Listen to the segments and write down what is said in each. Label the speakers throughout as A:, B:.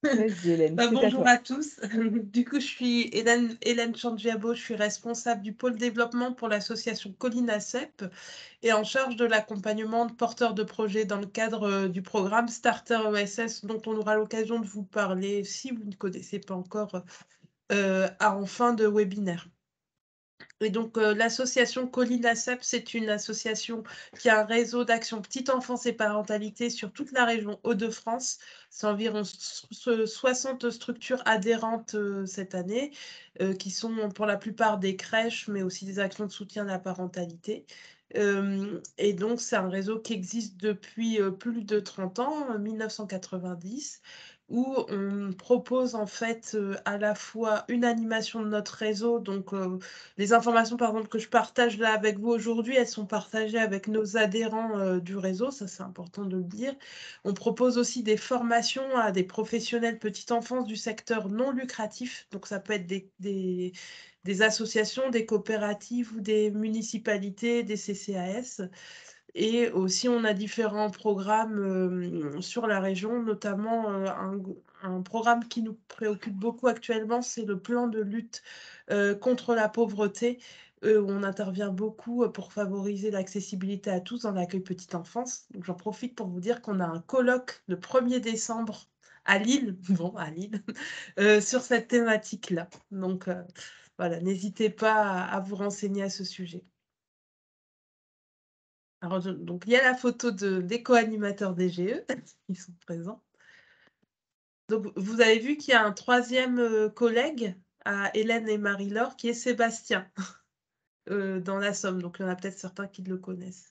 A: Vas-y Hélène, c'est à
B: Bonjour
A: toi.
B: à tous. Du coup, je suis Hélène Changiabo, je suis responsable du pôle développement pour l'association Collinasep et en charge de l'accompagnement de porteurs de projets dans le cadre du programme Starter ESS dont on aura l'occasion de vous parler si vous ne connaissez pas encore en fin de webinaire. Et donc, l'association Collinasep, c'est une association qui a un réseau d'action petite enfance et parentalité sur toute la région Hauts-de-France. C'est environ 60 structures adhérentes cette année, qui sont pour la plupart des crèches, mais aussi des actions de soutien à la parentalité. Et donc, c'est un réseau qui existe depuis plus de 30 ans, 1990, où on propose en fait à la fois une animation de notre réseau, donc les informations, par exemple, que je partage là avec vous aujourd'hui, elles sont partagées avec nos adhérents du réseau, ça c'est important de le dire. On propose aussi des formations à des professionnels petite enfance du secteur non lucratif, donc ça peut être des associations, des coopératives ou des municipalités, des CCAS. Et aussi, on a différents programmes sur la région, notamment un programme qui nous préoccupe beaucoup actuellement, c'est le plan de lutte contre la pauvreté, où on intervient beaucoup pour favoriser l'accessibilité à tous dans l'accueil petite enfance. Donc, j'en profite pour vous dire qu'on a un colloque le 1er décembre à Lille, bon, à Lille, sur cette thématique-là. Donc, voilà, n'hésitez pas à vous renseigner à ce sujet. Alors, donc, il y a la photo des co-animateurs DGE, ils sont présents. Donc, vous avez vu qu'il y a un troisième collègue à Hélène et Marie-Laure qui est Sébastien dans la Somme. Donc, il y en a peut-être certains qui le connaissent.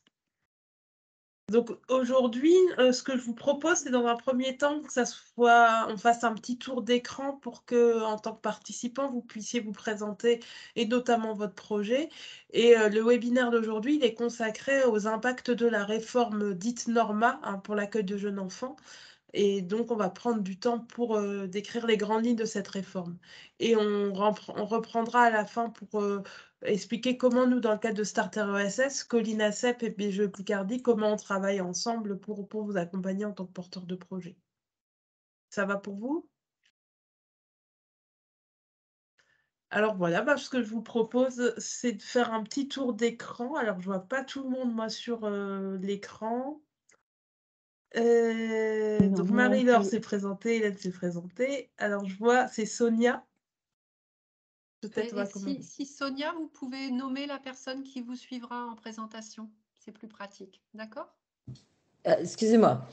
B: Donc, aujourd'hui, ce que je vous propose, c'est dans un premier temps que on fasse un petit tour d'écran pour que, en tant que participant, vous puissiez vous présenter et notamment votre projet. Et le webinaire d'aujourd'hui, il est consacré aux impacts de la réforme dite Norma pour l'accueil de jeunes enfants. Et donc, on va prendre du temps pour décrire les grandes lignes de cette réforme. Et on reprendra à la fin pour expliquer comment nous, dans le cadre de Starter ESS, Collinasep et BGE Picardie, comment on travaille ensemble pour vous accompagner en tant que porteur de projet. Ça va pour vous? Alors voilà, ce que je vous propose, c'est de faire un petit tour d'écran. Alors, je vois pas tout le monde, moi, sur l'écran.
A: Non,
B: Donc
A: moi non
B: Marie-Laure
A: plus.
B: s'est présentée, Hélène s'est présentée. Alors je vois, c'est Sonia. Peut-être on
C: Et
B: va commencer.
C: si Sonia, vous pouvez nommer la personne qui vous suivra en présentation. C'est plus pratique. D'accord?
D: Excusez-moi.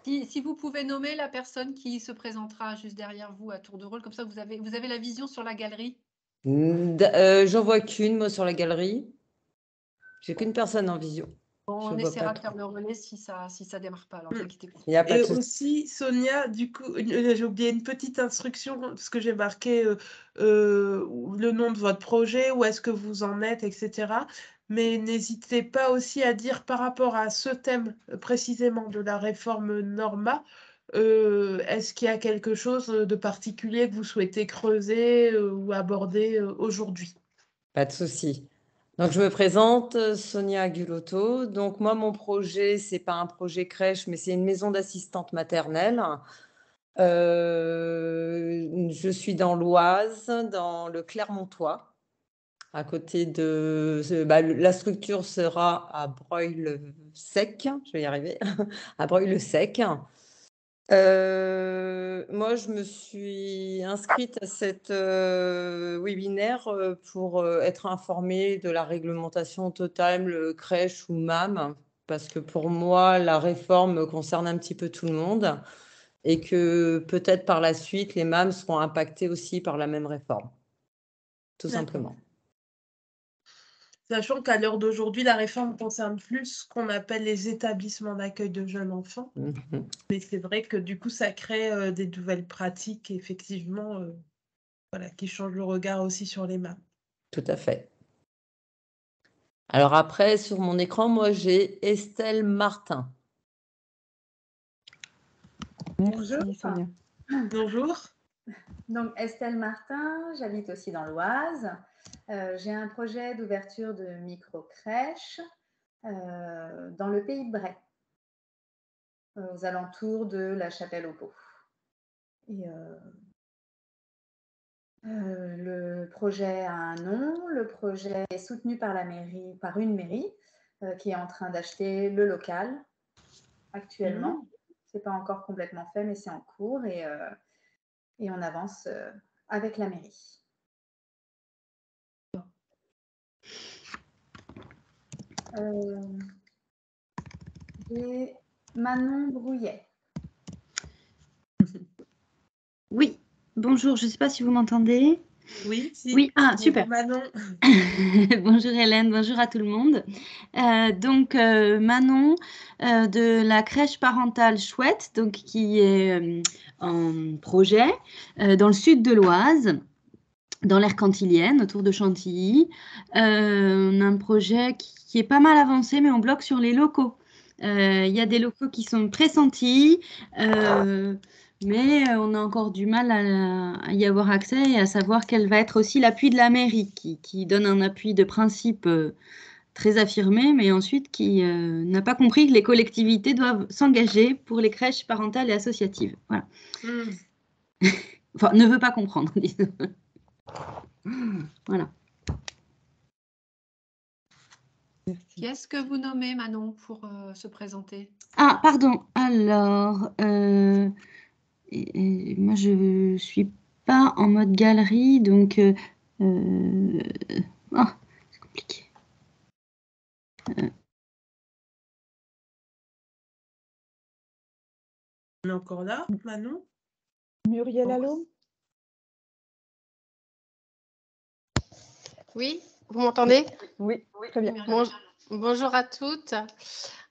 C: Si vous pouvez nommer la personne qui se présentera juste derrière vous à tour de rôle, comme ça vous avez la vision sur la galerie.
D: J'en vois qu'une, moi, sur la galerie. J'ai qu'une personne en visio.
C: Bon,
D: Je
C: on
D: vois
C: essaiera
D: pas
C: de faire
D: trop.
C: le relais si ça démarre pas. Alors, vous inquiétez pas.
D: Il n'y a pas
B: Et
D: de souci.
B: aussi, Sonia, du coup, j'ai oublié une petite instruction, parce que j'ai marqué le nom de votre projet, où est-ce que vous en êtes, etc. Mais n'hésitez pas aussi à dire par rapport à ce thème précisément de la réforme Norma, est-ce qu'il y a quelque chose de particulier que vous souhaitez creuser ou aborder aujourd'hui?
D: Pas de souci. Donc, je me présente, Sonia Gulotto. Donc, moi, mon projet, c'est pas un projet crèche, mais c'est une maison d'assistante maternelle. Je suis dans l'Oise, dans le Clermontois, à côté de. La structure sera à Breuil-le-Sec. Je vais y arriver. À Breuil-le-Sec. Moi, je me suis inscrite à cette webinaire pour être informée de la réglementation totale crèche ou MAM, parce que pour moi, la réforme concerne un petit peu tout le monde et que peut-être par la suite, les MAM seront impactés aussi par la même réforme, tout
B: D'accord.
D: simplement.
B: Sachant qu'à l'heure d'aujourd'hui, la réforme concerne plus ce qu'on appelle les établissements d'accueil de jeunes enfants.
D: Mhm.
B: Mais c'est vrai que du coup, ça crée des nouvelles pratiques, effectivement, voilà, qui changent le regard aussi sur les mains.
D: Tout à fait. Alors après, sur mon écran, moi, j'ai Estelle Martin.
A: Merci
E: Bonjour.
A: Sonia.
B: Bonjour.
E: Donc Estelle Martin, j'habite aussi dans l'Oise. J'ai un projet d'ouverture de micro-crèche dans le pays de Bray. aux alentours de la Chapelle-aux-Pots. Et le projet a un nom. Le projet est soutenu par la mairie, par une mairie qui est en train d'acheter le local actuellement. C'est pas encore complètement fait, mais c'est en cours et on avance avec la mairie. J'ai Manon Brouillet.
F: Oui, bonjour, je ne sais pas si vous m'entendez.
B: Oui, si.
F: Oui, ah,
B: Bonjour,
F: super.
B: Manon.
F: Bonjour Hélène, bonjour à tout le monde. Manon de la crèche parentale Chouette, donc, qui est en projet dans le sud de l'Oise, dans l'aire cantilienne, autour de Chantilly. On a un projet qui est pas mal avancé, mais on bloque sur les locaux. Il y a des locaux qui sont pressentis, mais on a encore du mal à y avoir accès et à savoir quel va être aussi l'appui de la mairie, qui donne un appui de principe très affirmé, mais ensuite qui n'a pas compris que les collectivités doivent s'engager pour les crèches parentales et associatives. Voilà. Enfin, ne veut pas comprendre, disons. Voilà.
C: Qui est-ce que vous nommez, Manon, pour se présenter?
F: Ah, pardon. Alors, moi, je ne suis pas en mode galerie, donc c'est compliqué.
B: On est encore là, Manon?
A: Muriel Allôme?
G: Oui, vous m'entendez?
A: Oui, très bien.
G: Bonjour à toutes.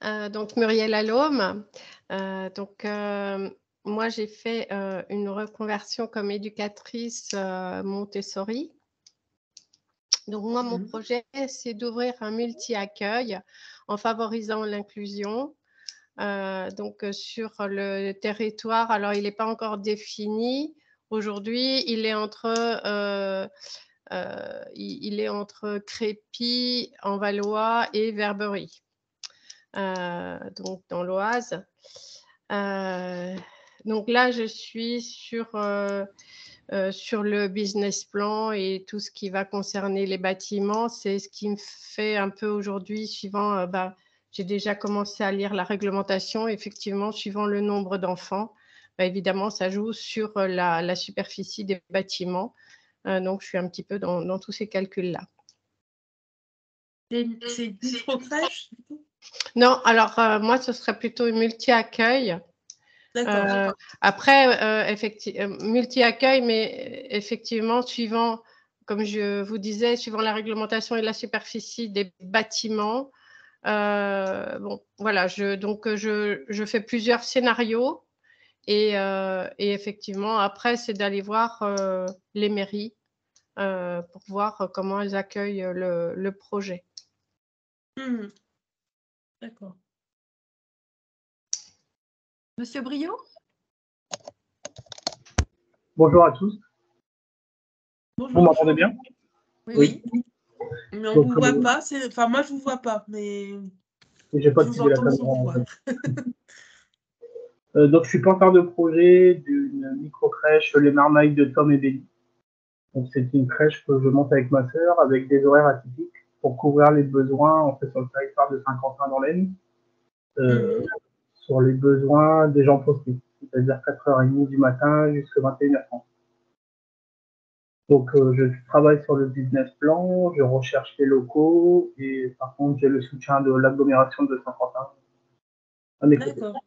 G: Donc Muriel Allôme. Moi j'ai fait une reconversion comme éducatrice Montessori. Donc moi mon projet c'est d'ouvrir un multi-accueil en favorisant l'inclusion. Sur le territoire, alors il n'est pas encore défini. Aujourd'hui, il est entre Crépy, en Valois et Verberie, donc dans l'Oise. Donc là, je suis sur le business plan et tout ce qui va concerner les bâtiments. C'est ce qui me fait un peu aujourd'hui, suivant, j'ai déjà commencé à lire la réglementation. Effectivement, suivant le nombre d'enfants, évidemment, ça joue sur la superficie des bâtiments. Donc, je suis un petit peu dans tous ces calculs-là.
B: C'est une micro-crèche?
G: Non, alors moi, ce serait plutôt une multi-accueil.
B: D'accord.
G: Après, multi-accueil, mais effectivement, suivant, comme je vous disais, suivant la réglementation et la superficie des bâtiments. Bon, voilà, je fais plusieurs scénarios et effectivement, après, c'est d'aller voir les mairies pour voir comment elles accueillent le projet.
B: D'accord.
C: Monsieur Briot?
H: Bonjour à tous.
B: Bonjour.
H: Vous m'entendez bien?
B: Oui. Mais on ne vous voit pas. Enfin, moi, je ne vous vois pas, mais
H: j'ai pas
B: je vous
H: activé la
B: entends sans
H: caméra.
B: vous voir.
H: Donc, je suis porteur de projet d'une micro-crèche Les Marmailles de Tom et Béni. Donc, c'est une crèche que je monte avec ma sœur avec des horaires atypiques pour couvrir les besoins en fait, sur le territoire de Saint-Quentin dans l'Aisne, sur les besoins des gens postés, c'est-à-dire 4h30 du matin jusqu'à 21h30. Donc, je travaille sur le business plan, je recherche les locaux et par contre, j'ai le soutien de l'agglomération de Saint-Quentin à mes côtés.
B: D'accord.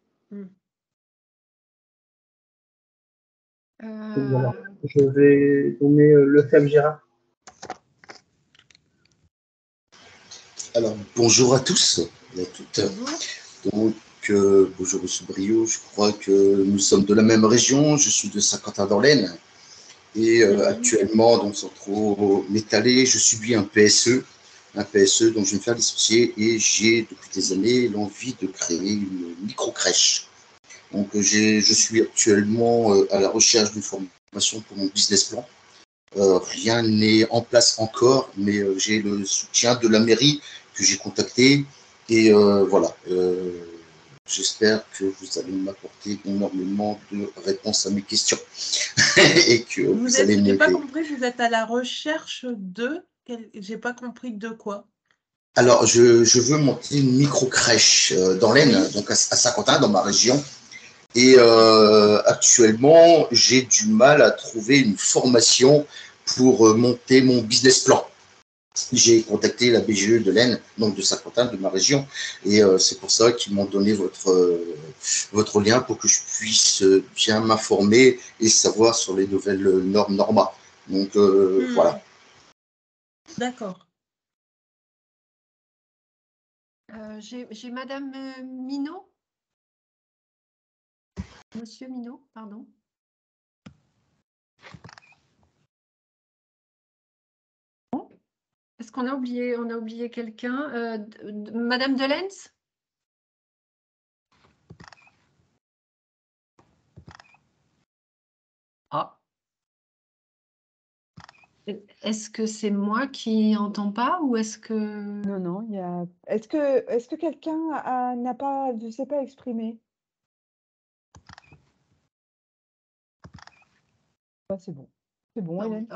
H: Voilà. Je vais donner le thème Gérard.
I: Alors, bonjour à tous et à toutes. Donc, bonjour M. Briot, je crois que nous sommes de la même région. Je suis de Saint-Quentin-dans-l'Aisne et actuellement, donc sans trop m'étaler, je subis un PSE dont je vais me faire dissocier et j'ai depuis des années l'envie de créer une micro-crèche. Donc, je suis actuellement à la recherche d'une formation pour mon business plan. Rien n'est en place encore, mais j'ai le soutien de la mairie que j'ai contacté et voilà. j'espère que vous allez m'apporter énormément de réponses à mes questions et que vous allez
B: J'ai pas
I: m'aider.
B: compris, vous êtes à la recherche de... J'ai pas compris de quoi.
I: Alors, je veux monter une micro-crèche dans l'Aisne, donc à Saint-Quentin, dans ma région. Et actuellement, j'ai du mal à trouver une formation pour monter mon business plan. J'ai contacté la BGE de l'Aisne, donc de Saint-Quentin, de ma région, et c'est pour ça qu'ils m'ont donné votre lien pour que je puisse bien m'informer et savoir sur les nouvelles normes Norma. Donc voilà.
B: D'accord.
C: J'ai Madame Minot. Monsieur Minot, pardon. Est-ce qu'on a oublié quelqu'un? Madame Delens? Ah. Est-ce que c'est moi qui n'entends pas ou est-ce que...
A: Non, non, il y a... Est-ce que quelqu'un n'a pas, je sais pas, exprimé? C'est bon. C'est bon, Hélène.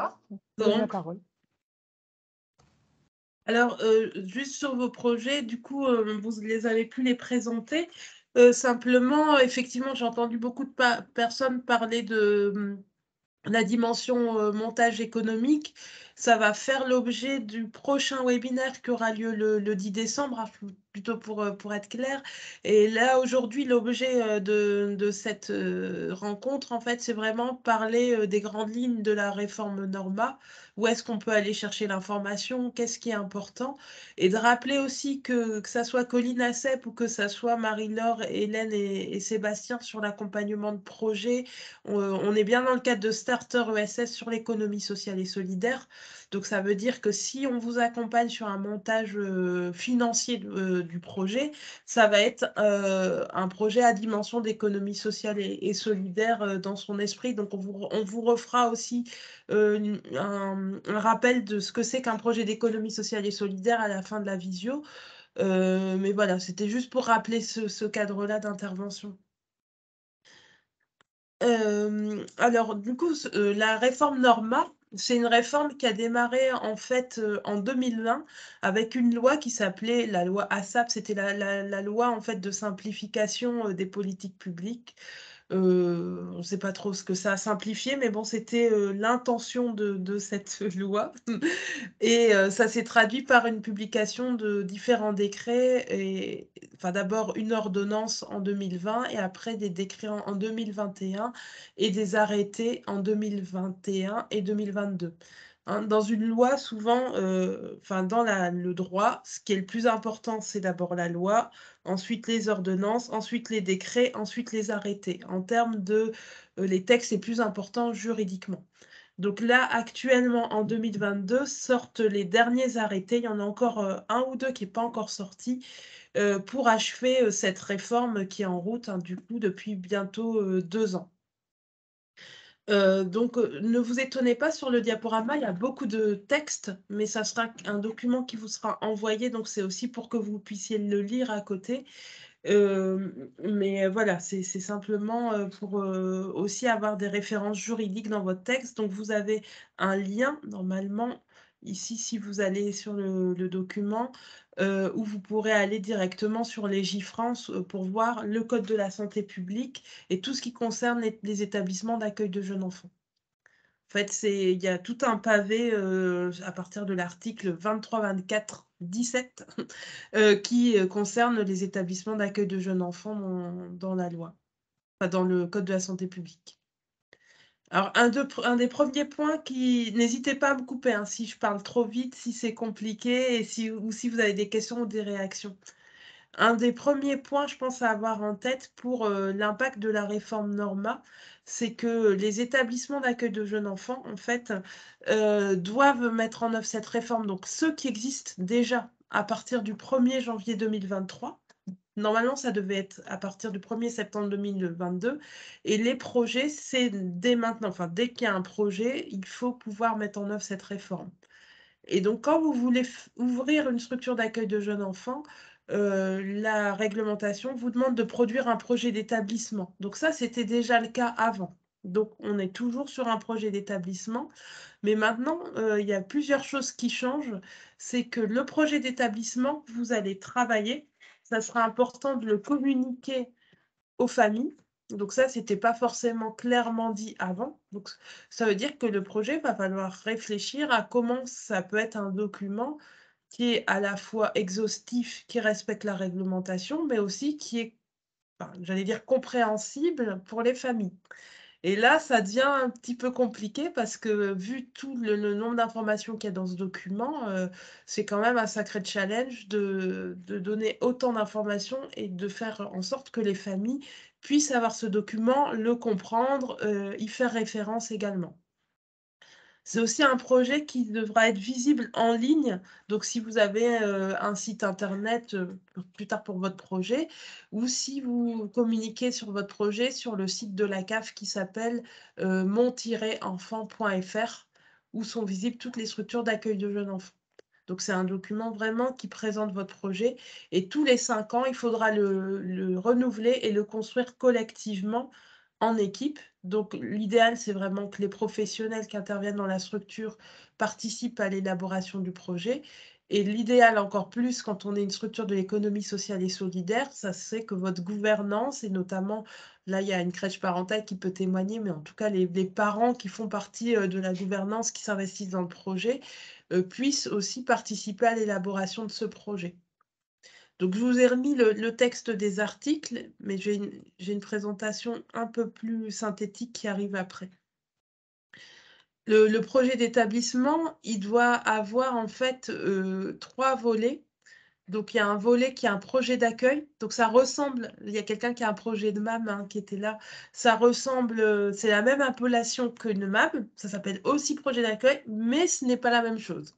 A: Vous avez la parole.
B: Alors, juste sur vos projets, du coup, vous les avez pu les présenter. Simplement, effectivement, j'ai entendu beaucoup de personnes parler de la dimension montage économique. Ça va faire l'objet du prochain webinaire qui aura lieu le 10 décembre, hein, plutôt pour être clair. Et là, aujourd'hui, l'objet de cette rencontre, en fait, c'est vraiment parler des grandes lignes de la réforme Norma. Où est-ce qu'on peut aller chercher l'information? Qu'est-ce qui est important? Et de rappeler aussi que ça soit Colline Assep ou que ça soit Marie-Laure, Hélène et Sébastien sur l'accompagnement de projet, on est bien dans le cadre de Starter ESS sur l'économie sociale et solidaire. Donc, ça veut dire que si on vous accompagne sur un montage financier du projet, ça va être un projet à dimension d'économie sociale et solidaire dans son esprit. Donc, on vous refera aussi un rappel de ce que c'est qu'un projet d'économie sociale et solidaire à la fin de la visio. Mais voilà, c'était juste pour rappeler ce cadre-là d'intervention. Alors, du coup, la réforme Norma, c'est une réforme qui a démarré en fait en 2020 avec une loi qui s'appelait la loi ASAP. C'était la loi en fait de simplification des politiques publiques. On ne sait pas trop ce que ça a simplifié, mais bon, c'était l'intention de cette loi. Et ça s'est traduit par une publication de différents décrets, et, enfin, d'abord une ordonnance en 2020 et après des décrets en 2021 et des arrêtés en 2021 et 2022. Hein, dans une loi, souvent, dans le droit, ce qui est le plus important, c'est d'abord la loi, ensuite les ordonnances, ensuite les décrets, ensuite les arrêtés, en termes de les textes les plus importants juridiquement. Donc là, actuellement, en 2022, sortent les derniers arrêtés. Il y en a encore un ou deux qui n'est pas encore sorti pour achever cette réforme qui est en route, hein, du coup, depuis bientôt 2 ans. Donc, ne vous étonnez pas, sur le diaporama, il y a beaucoup de texte, mais ça sera un document qui vous sera envoyé, donc c'est aussi pour que vous puissiez le lire à côté. Mais voilà, c'est simplement pour aussi avoir des références juridiques dans votre texte. Donc, vous avez un lien, normalement, ici, si vous allez sur le document, où vous pourrez aller directement sur Légifrance pour voir le Code de la santé publique et tout ce qui concerne les établissements d'accueil de jeunes enfants. En fait, il y a tout un pavé à partir de l'article 23, 24, 17 qui concerne les établissements d'accueil de jeunes enfants dans la loi, enfin, dans le Code de la santé publique. Alors, un des premiers points n'hésitez pas à me couper hein, si je parle trop vite, si c'est compliqué ou si vous avez des questions ou des réactions. Un des premiers points, je pense, à avoir en tête pour l'impact de la réforme Norma, c'est que les établissements d'accueil de jeunes enfants, en fait, doivent mettre en œuvre cette réforme. Donc, ceux qui existent déjà à partir du 1er janvier 2023, normalement, ça devait être à partir du 1er septembre 2022. Et les projets, c'est dès maintenant, enfin, dès qu'il y a un projet, il faut pouvoir mettre en œuvre cette réforme. Et donc, quand vous voulez ouvrir une structure d'accueil de jeunes enfants, la réglementation vous demande de produire un projet d'établissement. Donc ça, c'était déjà le cas avant. Donc on est toujours sur un projet d'établissement, mais maintenant, il y a plusieurs choses qui changent. C'est que le projet d'établissement, vous allez travailler, ça sera important de le communiquer aux familles. Donc ça, c'était pas forcément clairement dit avant. Donc ça veut dire que le projet va falloir réfléchir à comment ça peut être un document qui est à la fois exhaustif, qui respecte la réglementation, mais aussi qui est, enfin, j'allais dire, compréhensible pour les familles. Et là, ça devient un petit peu compliqué parce que vu tout le nombre d'informations qu'il y a dans ce document, c'est quand même un sacré challenge de donner autant d'informations et de faire en sorte que les familles puissent avoir ce document, le comprendre, y faire référence également. C'est aussi un projet qui devra être visible en ligne. Donc, si vous avez un site internet plus tard pour votre projet, ou si vous communiquez sur votre projet sur le site de la CAF qui s'appelle mon-enfant.fr, où sont visibles toutes les structures d'accueil de jeunes enfants. Donc, c'est un document vraiment qui présente votre projet. Et tous les 5 ans, il faudra le renouveler et le construire collectivement en équipe. Donc, l'idéal, c'est vraiment que les professionnels qui interviennent dans la structure participent à l'élaboration du projet. Et l'idéal encore plus, quand on est une structure de l'économie sociale et solidaire, ça c'est que votre gouvernance, et notamment, là, il y a une crèche parentale qui peut témoigner, mais en tout cas, les parents qui font partie de la gouvernance, qui s'investissent dans le projet, puissent aussi participer à l'élaboration de ce projet. Donc, je vous ai remis le texte des articles, mais j'ai une présentation un peu plus synthétique qui arrive après. Le projet d'établissement, il doit avoir en fait 3 volets. Donc, il y a un volet qui est un projet d'accueil. Donc, ça ressemble, il y a quelqu'un qui a un projet de MAM hein, qui était là. Ça ressemble, c'est la même appellation qu'une MAM. Ça s'appelle aussi projet d'accueil, mais ce n'est pas la même chose.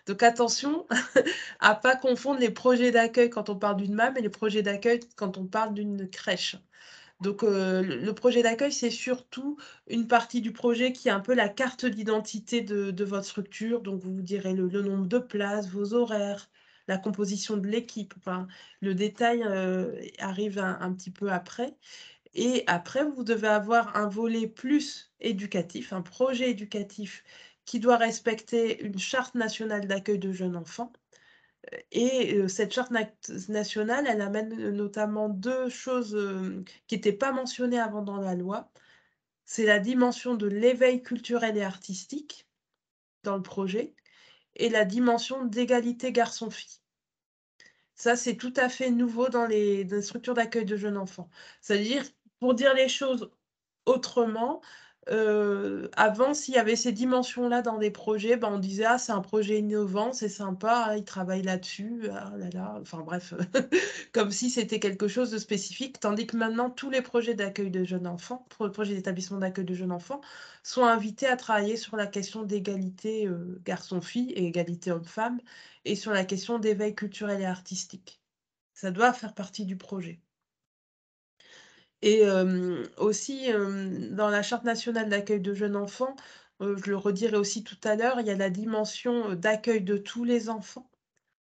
B: Donc attention à ne pas confondre les projets d'accueil quand on parle d'une MAM et les projets d'accueil quand on parle d'une crèche. Donc le projet d'accueil, c'est surtout une partie du projet qui est un peu la carte d'identité de votre structure. Donc vous direz le nombre de places, vos horaires, la composition de l'équipe. Enfin, le détail arrive un petit peu après. Et après, vous devez avoir un volet plus éducatif, un projet éducatif qui doit respecter une charte nationale d'accueil de jeunes enfants. Et cette charte nationale, elle amène notamment 2 choses qui n'étaient pas mentionnées avant dans la loi. C'est la dimension de l'éveil culturel et artistique dans le projet et la dimension d'égalité garçon-fille. Ça, c'est tout à fait nouveau dans les structures d'accueil de jeunes enfants. C'est-à-dire, pour dire les choses autrement, avant, s'il y avait ces dimensions-là dans des projets, ben, on disait: «Ah, c'est un projet innovant, c'est sympa, ah, ils travaillent là-dessus, ah là là», enfin bref, comme si c'était quelque chose de spécifique. Tandis que maintenant, tous les projets d'accueil de jeunes enfants, projets d'établissement d'accueil de jeunes enfants, sont invités à travailler sur la question d'égalité garçon-fille et égalité homme-femme, et sur la question d'éveil culturel et artistique. Ça doit faire partie du projet. Et aussi, dans la charte nationale d'accueil de jeunes enfants, je le redirai aussi tout à l'heure, il y a la dimension, d'accueil de tous les enfants,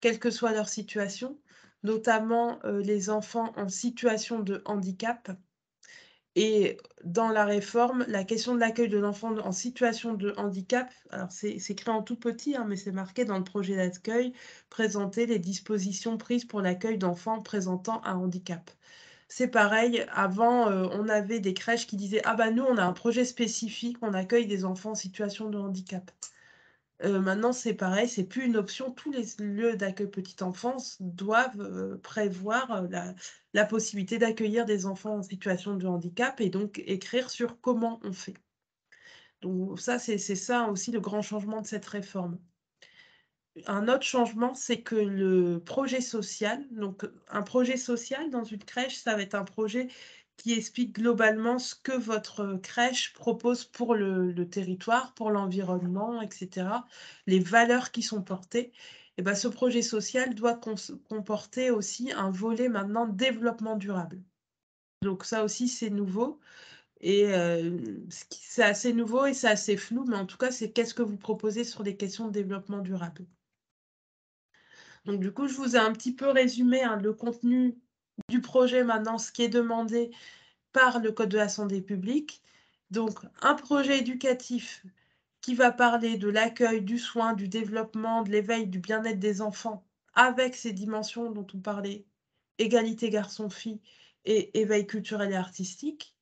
B: quelle que soit leur situation, notamment, les enfants en situation de handicap. Et dans la réforme, la question de l'accueil de l'enfant en situation de handicap, alors c'est écrit en tout petit, hein, mais c'est marqué dans le projet d'accueil, présenter les dispositions prises pour l'accueil d'enfants présentant un handicap. C'est pareil, avant, on avait des crèches qui disaient: «Ah bah nous, on a un projet spécifique, on accueille des enfants en situation de handicap». Maintenant, c'est pareil, c'est plus une option. Tous les lieux d'accueil petite enfance doivent, prévoir, la possibilité d'accueillir des enfants en situation de handicap et donc écrire sur comment on fait. Donc ça, c'est ça aussi le grand changement de cette réforme. Un autre changement, c'est que le projet social, donc un projet social dans une crèche, ça va être un projet qui explique globalement ce que votre crèche propose pour le territoire, pour l'environnement, et cetera, les valeurs qui sont portées. Et bah, ce projet social doit comporter aussi un volet maintenant développement durable. Donc ça aussi, c'est nouveau et c'est assez nouveau et c'est assez flou, mais en tout cas, c'est qu'est-ce que vous proposez sur les questions de développement durable? Donc, du coup, je vous ai un petit peu résumé le contenu du projet maintenant, ce qui est demandé par le Code de la santé publique. Donc, un projet éducatif qui va parler de l'accueil, du soin, du développement, de l'éveil, du bien-être des enfants, avec ces dimensions dont on parlait, égalité garçon-fille et éveil culturel et artistique.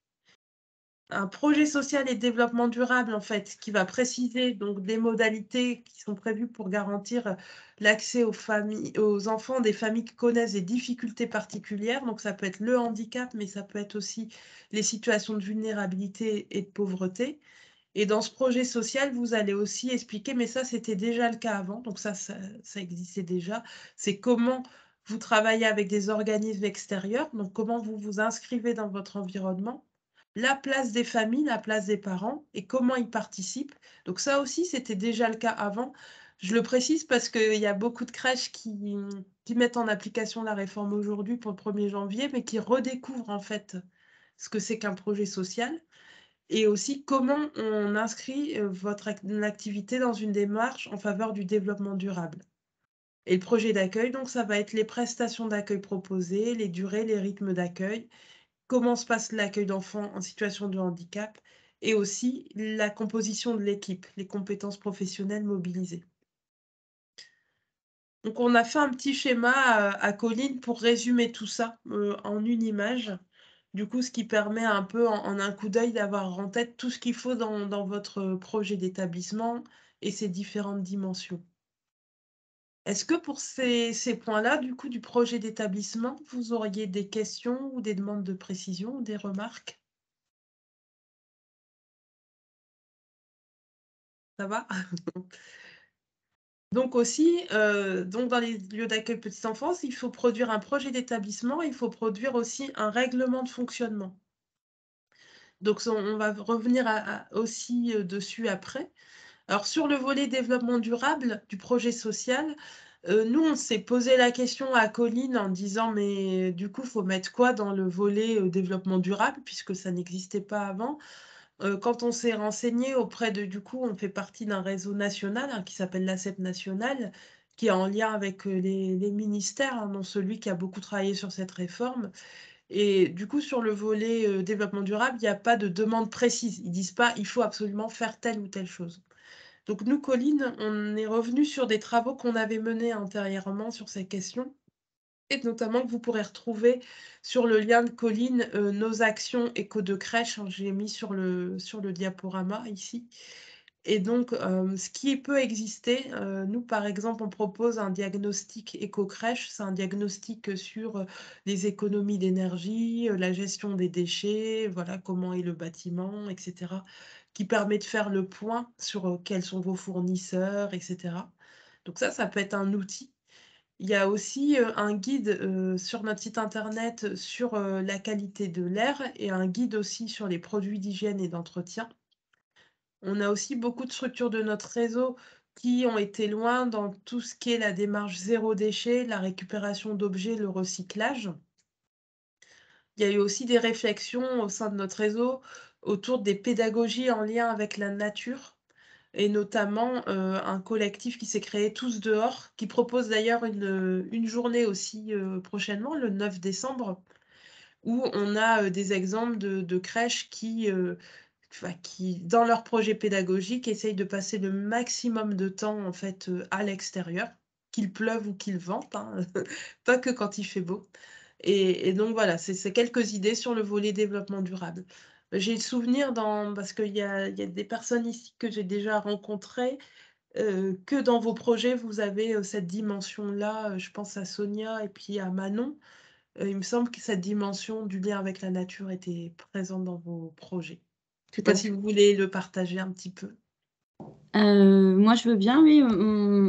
B: Un projet social et de développement durable, en fait, qui va préciser donc des modalités qui sont prévues pour garantir l'accès aux enfants des familles qui connaissent des difficultés particulières. Donc, ça peut être le handicap, mais ça peut être aussi les situations de vulnérabilité et de pauvreté. Et dans ce projet social, vous allez aussi expliquer, mais ça, c'était déjà le cas avant, donc ça existait déjà, c'est comment vous travaillez avec des organismes extérieurs, donc comment vous vous inscrivez dans votre environnement, la place des familles, la place des parents et comment ils participent. Donc ça aussi, c'était déjà le cas avant. Je le précise parce qu'il y a beaucoup de crèches qui mettent en application la réforme aujourd'hui pour le 1er janvier, mais qui redécouvrent en fait ce que c'est qu'un projet social. Et aussi comment on inscrit votre activité dans une démarche en faveur du développement durable. Et le projet d'accueil, donc ça va être les prestations d'accueil proposées, les durées, les rythmes d'accueil, comment se passe l'accueil d'enfants en situation de handicap et aussi la composition de l'équipe, les compétences professionnelles mobilisées. Donc on a fait un petit schéma à Colline pour résumer tout ça en une image. Du coup, ce qui permet un peu en un coup d'œil d'avoir en tête tout ce qu'il faut dans votre projet d'établissement et ses différentes dimensions. Est-ce que pour ces points-là, du coup, du projet d'établissement, vous auriez des questions ou des demandes de précision ou des remarques? Ça va? Donc aussi, donc dans les lieux d'accueil petite enfance, il faut produire un projet d'établissement, il faut produire aussi un règlement de fonctionnement. Donc on va revenir aussi dessus après. Alors sur le volet développement durable du projet social, nous on s'est posé la question à Colline en disant mais du coup il faut mettre quoi dans le volet développement durable puisque ça n'existait pas avant. Quand on s'est renseigné auprès du coup on fait partie d'un réseau national qui s'appelle l'ACEP national, qui est en lien avec les ministères, dont celui qui a beaucoup travaillé sur cette réforme. Et du coup, sur le volet développement durable, il n'y a pas de demande précise. Ils ne disent pas il faut absolument faire telle ou telle chose. Donc nous, Colline, on est revenu sur des travaux qu'on avait menés antérieurement sur ces questions, et notamment que vous pourrez retrouver sur le lien de Colline, nos actions éco de crèche, j'ai mis sur le diaporama ici. Et donc, ce qui peut exister, nous, par exemple, on propose un diagnostic éco-crèche. C'est un diagnostic sur les économies d'énergie, la gestion des déchets, voilà, comment est le bâtiment, etc., qui permet de faire le point sur quels sont vos fournisseurs, etc. Donc ça peut être un outil. Il y a aussi un guide sur notre site internet sur la qualité de l'air et un guide aussi sur les produits d'hygiène et d'entretien. On a aussi beaucoup de structures de notre réseau qui ont été loin dans tout ce qui est la démarche zéro déchet, la récupération d'objets, le recyclage. Il y a eu aussi des réflexions au sein de notre réseau autour des pédagogies en lien avec la nature, et notamment un collectif qui s'est créé Tous Dehors, qui propose d'ailleurs une journée aussi prochainement, le 9 décembre, où on a des exemples de crèches qui, dans leur projet pédagogique, essayent de passer le maximum de temps en fait à l'extérieur, qu'il pleuve ou qu'il vente, hein, pas que quand il fait beau. Et donc voilà, c'est quelques idées sur le volet développement durable. J'ai le souvenir, parce qu'il y a des personnes ici que j'ai déjà rencontrées, que dans vos projets, vous avez cette dimension-là. Je pense à Sonia et puis à Manon. Il me semble que cette dimension du lien avec la nature était présente dans vos projets. Je ne sais pas si vous voulez le partager un petit peu.
F: Moi, je veux bien, oui.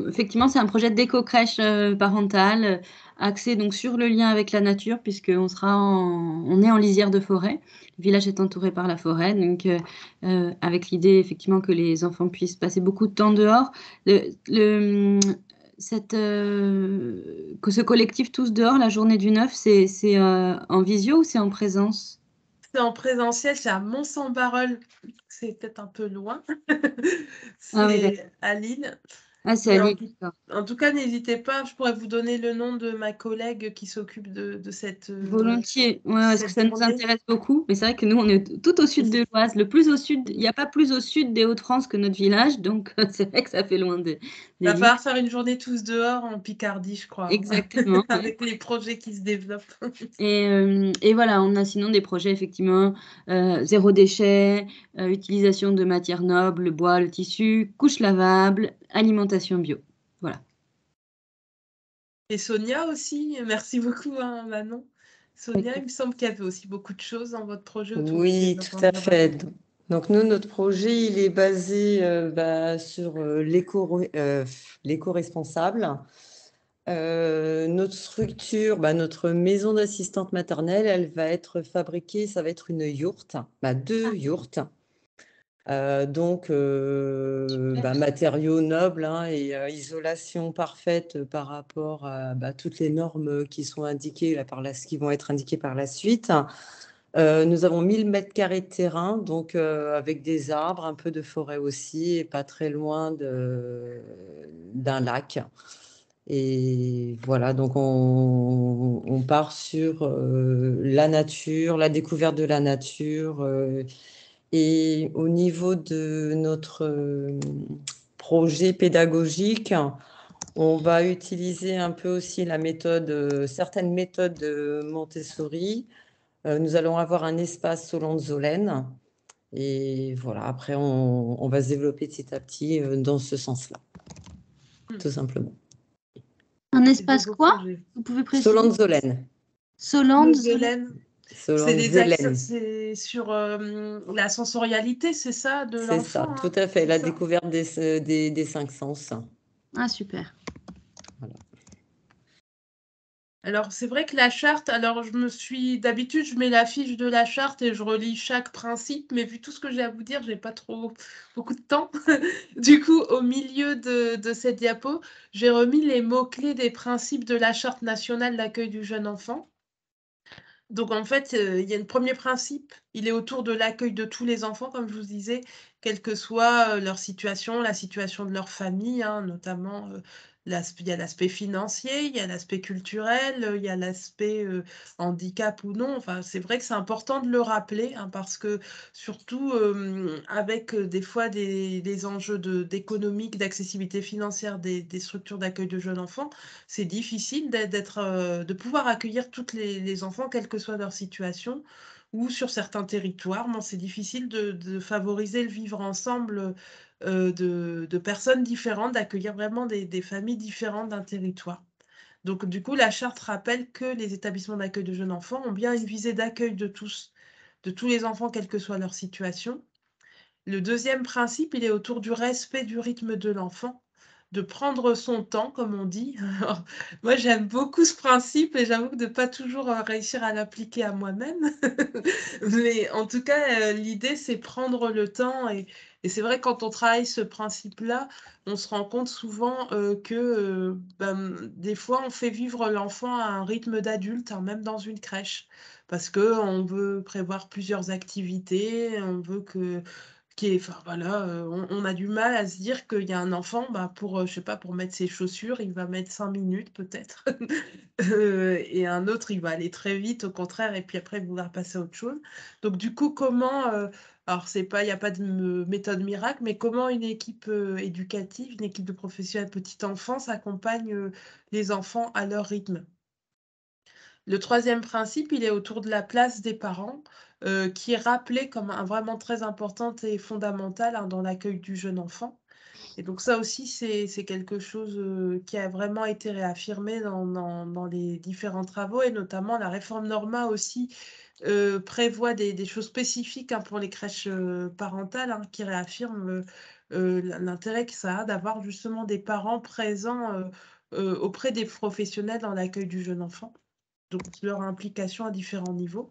F: Effectivement, c'est un projet d'éco-crèche parentale axé donc sur le lien avec la nature, puisqu'on on est en lisière de forêt. Le village est entouré par la forêt, donc avec l'idée effectivement que les enfants puissent passer beaucoup de temps dehors. Que ce collectif Tous Dehors, la journée du 9, c'est en visio ou c'est en présence?
B: C'est en présentiel, c'est à Mont-Saint-Barreul. C'est peut-être un peu loin.
F: Ah oui,
B: C'est à Lille.
F: Ah, c'est
B: Mais
F: Ali, d'accord.
B: en tout cas, n'hésitez pas, je pourrais vous donner le nom de ma collègue qui s'occupe de cette,
F: Volontiers, ouais, parce que
B: cette
F: ça nous
B: journée.
F: intéresse beaucoup. Mais c'est vrai que nous, on est tout au sud de l'Oise. Le plus au sud, il n'y a pas plus au sud des Hauts-de-France que notre village. Donc, c'est vrai que ça fait loin des
B: Va
F: lignes.
B: falloir faire une journée tous dehors en Picardie, je crois,
F: Exactement. Ouais.
B: avec les projets qui se développent.
F: Et voilà, on a sinon des projets, effectivement, zéro déchet, utilisation de matières nobles, le bois, le tissu, couches lavables, alimentation bio. Voilà.
B: Et Sonia aussi, merci beaucoup, hein, Manon. Sonia, il me semble qu'il y avait aussi beaucoup de choses dans votre projet autour du
D: Oui,
B: développement
D: tout à
B: durable.
D: fait. Donc nous, notre projet, il est basé sur l'éco-responsable. Notre structure, notre maison d'assistante maternelle, elle va être fabriquée, ça va être une yourte, 2 yourtes. Donc, matériaux nobles, hein, et isolation parfaite par rapport à toutes les normes qui sont indiquées qui vont être indiquées par la suite. Nous avons 1000 mètres carrés de terrain, donc avec des arbres, un peu de forêt aussi, et pas très loin d'un lac. Et voilà, donc on part sur la nature, la découverte de la nature. Et au niveau de notre projet pédagogique, on va utiliser un peu aussi certaines méthodes de Montessori. Nous allons avoir un espace Solon-Zolen. Et voilà, après, on va se développer petit à petit dans ce sens-là, tout simplement.
F: Un
B: C'est
F: espace
B: des beaux
F: quoi?
B: projets.
F: Vous pouvez préciser?
D: Solon-Zolen.
F: Solande,
B: Solène, c'est
D: Solon-Zolen.
B: c'est sur la sensorialité, c'est ça, de
D: C'est ça,
B: l'enfant,
D: tout
B: hein,
D: à fait,
B: c'est
D: la
B: ça?
D: découverte des 5 sens.
F: Ah, super.
D: Voilà.
B: Alors, c'est vrai que la charte, alors d'habitude, je mets la fiche de la charte et je relis chaque principe, mais vu tout ce que j'ai à vous dire, j'ai pas trop beaucoup de temps. Du coup, au milieu de cette diapo, j'ai remis les mots-clés des principes de la charte nationale d'accueil du jeune enfant. Donc, en fait, il y a le premier principe, il est autour de l'accueil de tous les enfants, comme je vous disais, quelle que soit leur situation, la situation de leur famille, hein, notamment, il y a l'aspect financier, il y a l'aspect culturel, il y a l'aspect handicap ou non. Enfin, c'est vrai que c'est important de le rappeler, hein, parce que surtout avec des fois des enjeux d'économique, d'accessibilité financière des structures d'accueil de jeunes enfants, c'est difficile de pouvoir accueillir tous les enfants, quelle que soit leur situation, ou sur certains territoires. Bon, c'est difficile de favoriser le vivre ensemble de personnes différentes, d'accueillir vraiment des familles différentes d'un territoire. Donc, du coup, la charte rappelle que les établissements d'accueil de jeunes enfants ont bien une visée d'accueil de tous les enfants, quelle que soit leur situation. Le deuxième principe, il est autour du respect du rythme de l'enfant, de prendre son temps, comme on dit. Alors, moi, j'aime beaucoup ce principe et j'avoue que de ne pas toujours réussir à l'appliquer à moi-même. Mais en tout cas, l'idée, c'est prendre le temps. Et c'est vrai, quand on travaille ce principe-là, on se rend compte souvent que des fois, on fait vivre l'enfant à un rythme d'adulte, hein, même dans une crèche. Parce qu'on veut prévoir plusieurs activités, on veut enfin voilà, on a du mal à se dire qu'il y a un enfant, pour, je sais pas, pour mettre ses chaussures, il va mettre 5 minutes peut-être. Et un autre, il va aller très vite, au contraire, et puis après vouloir passer à autre chose. Donc du coup, comment, alors il y a pas de méthode miracle, mais comment une équipe éducative, une équipe de professionnels petite enfance accompagne les enfants à leur rythme? Le troisième principe, il est autour de la place des parents, qui est rappelé comme vraiment très importante et fondamentale, hein, dans l'accueil du jeune enfant. Et donc ça aussi, c'est quelque chose qui a vraiment été réaffirmé dans les différents travaux, et notamment la réforme Norma aussi prévoit des choses spécifiques, hein, pour les crèches parentales, hein, qui réaffirment l'intérêt que ça a d'avoir justement des parents présents auprès des professionnels dans l'accueil du jeune enfant, donc leur implication à différents niveaux.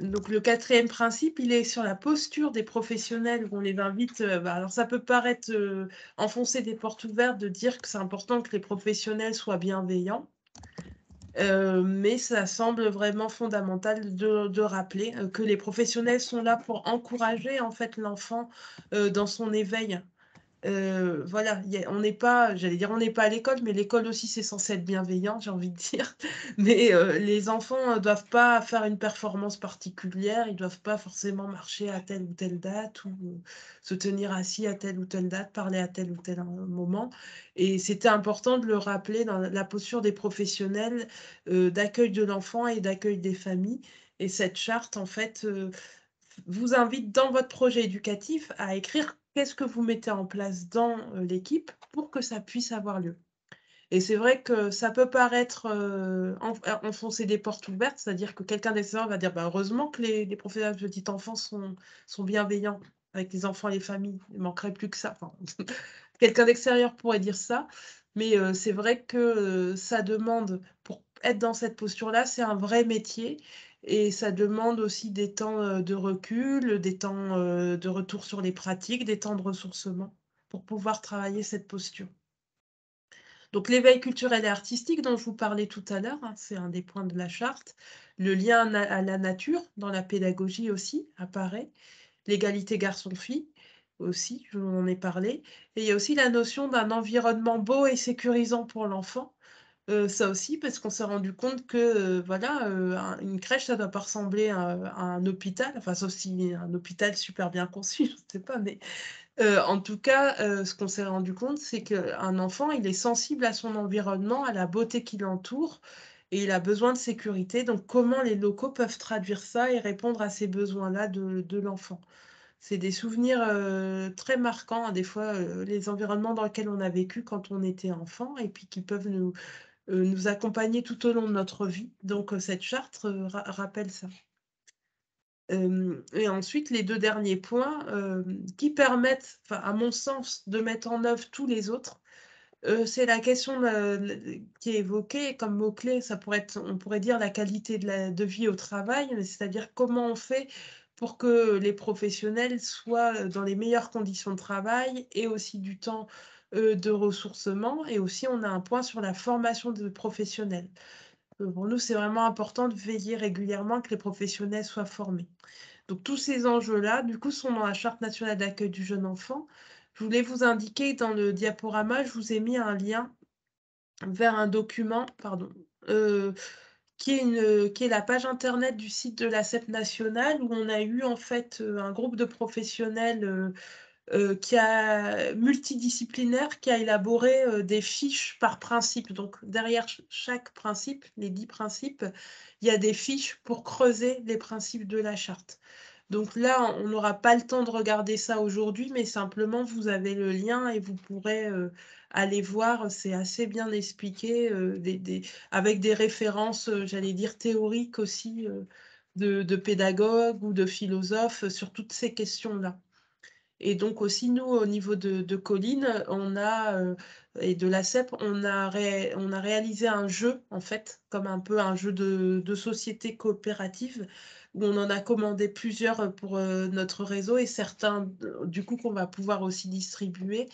B: Donc le quatrième principe, il est sur la posture des professionnels, où on les invite, alors ça peut paraître enfoncer des portes ouvertes de dire que c'est important que les professionnels soient bienveillants, mais ça semble vraiment fondamental de rappeler que les professionnels sont là pour encourager en fait l'enfant dans son éveil. Voilà, on n'est pas, j'allais dire, on n'est pas à l'école, mais l'école aussi, c'est censé être bienveillant, j'ai envie de dire. Mais les enfants ne doivent pas faire une performance particulière, ils ne doivent pas forcément marcher à telle ou telle date ou se tenir assis à telle ou telle date, parler à tel ou tel moment. Et c'était important de le rappeler dans la posture des professionnels d'accueil de l'enfant et d'accueil des familles. Et cette charte, en fait, vous invite dans votre projet éducatif à écrire qu'est-ce que vous mettez en place dans l'équipe pour que ça puisse avoir lieu. Et c'est vrai que ça peut paraître enfoncer des portes ouvertes, c'est-à-dire que quelqu'un d'extérieur va dire bah, heureusement que les professeurs de petite enfance sont bienveillants avec les enfants et les familles, il ne manquerait plus que ça. Enfin, quelqu'un d'extérieur pourrait dire ça, mais c'est vrai que ça demande, pour être dans cette posture-là, c'est un vrai métier. Et ça demande aussi des temps de recul, des temps de retour sur les pratiques, des temps de ressourcement pour pouvoir travailler cette posture. Donc l'éveil culturel et artistique dont je vous parlais tout à l'heure, hein, c'est un des points de la charte. Le lien à la nature, dans la pédagogie aussi, apparaît. L'égalité garçon-fille aussi, je vous en ai parlé. Et il y a aussi la notion d'un environnement beau et sécurisant pour l'enfant. Ça aussi, parce qu'on s'est rendu compte que voilà, une crèche, ça ne doit pas ressembler à un hôpital, enfin, sauf si un hôpital super bien conçu, je ne sais pas, mais en tout cas, ce qu'on s'est rendu compte, c'est qu'un enfant, il est sensible à son environnement, à la beauté qui l'entoure, et il a besoin de sécurité. Donc, comment les locaux peuvent traduire ça et répondre à ces besoins-là de l'enfant? C'est des souvenirs très marquants, hein, des fois, les environnements dans lesquels on a vécu quand on était enfant, et puis qui peuvent nous accompagner tout au long de notre vie. Donc, cette charte rappelle ça. Et ensuite, les 2 derniers points qui permettent, à mon sens, de mettre en œuvre tous les autres, c'est la question qui est évoquée comme mot-clé, on pourrait dire la qualité de vie au travail, c'est-à-dire comment on fait pour que les professionnels soient dans les meilleures conditions de travail et aussi du temps de ressourcement. Et aussi, on a un point sur la formation de professionnels. Pour nous, c'est vraiment important de veiller régulièrement que les professionnels soient formés. Donc tous ces enjeux-là, du coup, sont dans la Charte nationale d'accueil du jeune enfant. Je voulais vous indiquer dans le diaporama, je vous ai mis un lien vers un document, pardon, qui est la page internet du site de la CEP nationale, où on a eu en fait un groupe de professionnels multidisciplinaire qui a élaboré des fiches par principe. Donc derrière chaque principe, les 10 principes, il y a des fiches pour creuser les principes de la charte. Donc là, on n'aura pas le temps de regarder ça aujourd'hui, mais simplement, vous avez le lien et vous pourrez aller voir. C'est assez bien expliqué, avec des références, j'allais dire, théoriques aussi, de pédagogues ou de philosophes sur toutes ces questions-là. Et donc aussi, nous, au niveau de Colline, et de la CEP, on a réalisé un jeu, en fait, comme un peu un jeu de société coopérative, où on en a commandé plusieurs pour notre réseau et certains, du coup, qu'on va pouvoir aussi distribuer,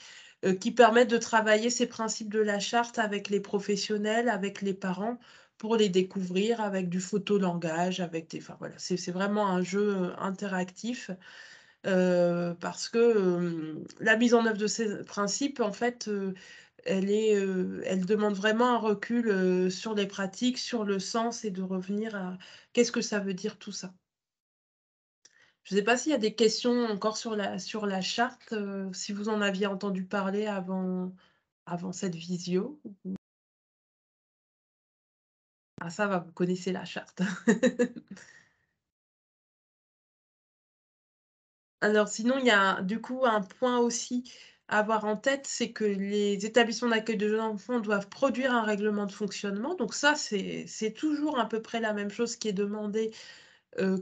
B: qui permettent de travailler ces principes de la charte avec les professionnels, avec les parents, pour les découvrir avec du photolangage, enfin voilà, c'est vraiment un jeu interactif. Parce que la mise en œuvre de ces principes, en fait, elle demande vraiment un recul sur les pratiques, sur le sens et de revenir à qu'est-ce que ça veut dire tout ça. Je ne sais pas s'il y a des questions encore sur la charte, si vous en aviez entendu parler avant cette visio. Ah ça va, vous connaissez la charte. Alors sinon, il y a du coup un point aussi à avoir en tête, c'est que les établissements d'accueil de jeunes enfants doivent produire un règlement de fonctionnement. Donc ça, c'est toujours à peu près la même chose qui est demandée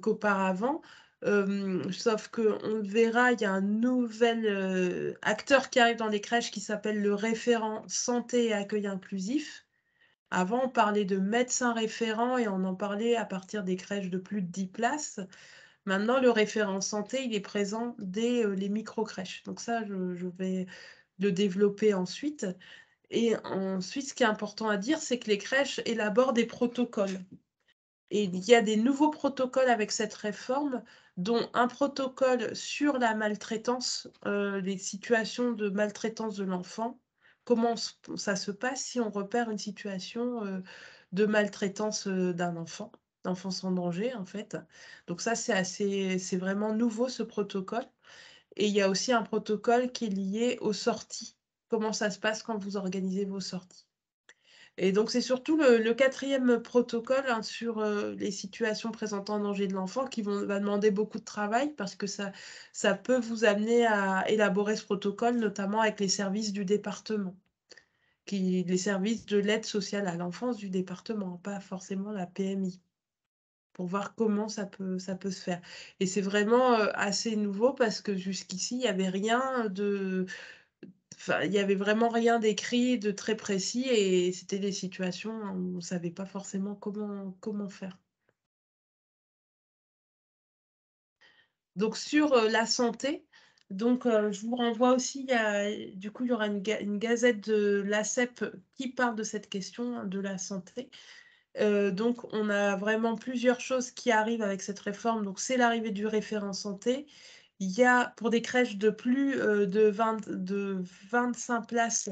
B: qu'auparavant. Sauf qu'on le verra, il y a un nouvel acteur qui arrive dans les crèches qui s'appelle le référent santé et accueil inclusif. Avant, on parlait de médecin référent et on en parlait à partir des crèches de plus de 10 places. Maintenant, le référent santé, il est présent dès les micro-crèches. Donc ça, je vais le développer ensuite. Et ensuite, ce qui est important à dire, c'est que les crèches élaborent des protocoles. Et il y a des nouveaux protocoles avec cette réforme, dont un protocole sur la maltraitance, les situations de maltraitance de l'enfant. Comment ça se passe si on repère une situation de maltraitance d'un enfant, d'enfance en danger en fait. Donc ça, c'est vraiment nouveau ce protocole. Et il y a aussi un protocole qui est lié aux sorties. Comment ça se passe quand vous organisez vos sorties. Et donc, c'est surtout le quatrième protocole hein, sur les situations présentant un danger de l'enfant qui va demander beaucoup de travail parce que ça peut vous amener à élaborer ce protocole, notamment avec les services du département, les services de l'aide sociale à l'enfance du département, pas forcément la PMI, pour voir comment ça peut se faire. Et c'est vraiment assez nouveau parce que jusqu'ici, il n'y avait rien de... Enfin, il n'y avait vraiment rien d'écrit de très précis et c'était des situations où on ne savait pas forcément comment faire. Donc sur la santé, donc, je vous renvoie aussi, du coup, il y aura une gazette de l'ASEP qui parle de cette question hein, de la santé. Donc, on a vraiment plusieurs choses qui arrivent avec cette réforme. Donc, c'est l'arrivée du référent santé. Il y a, pour des crèches de plus de 25 places,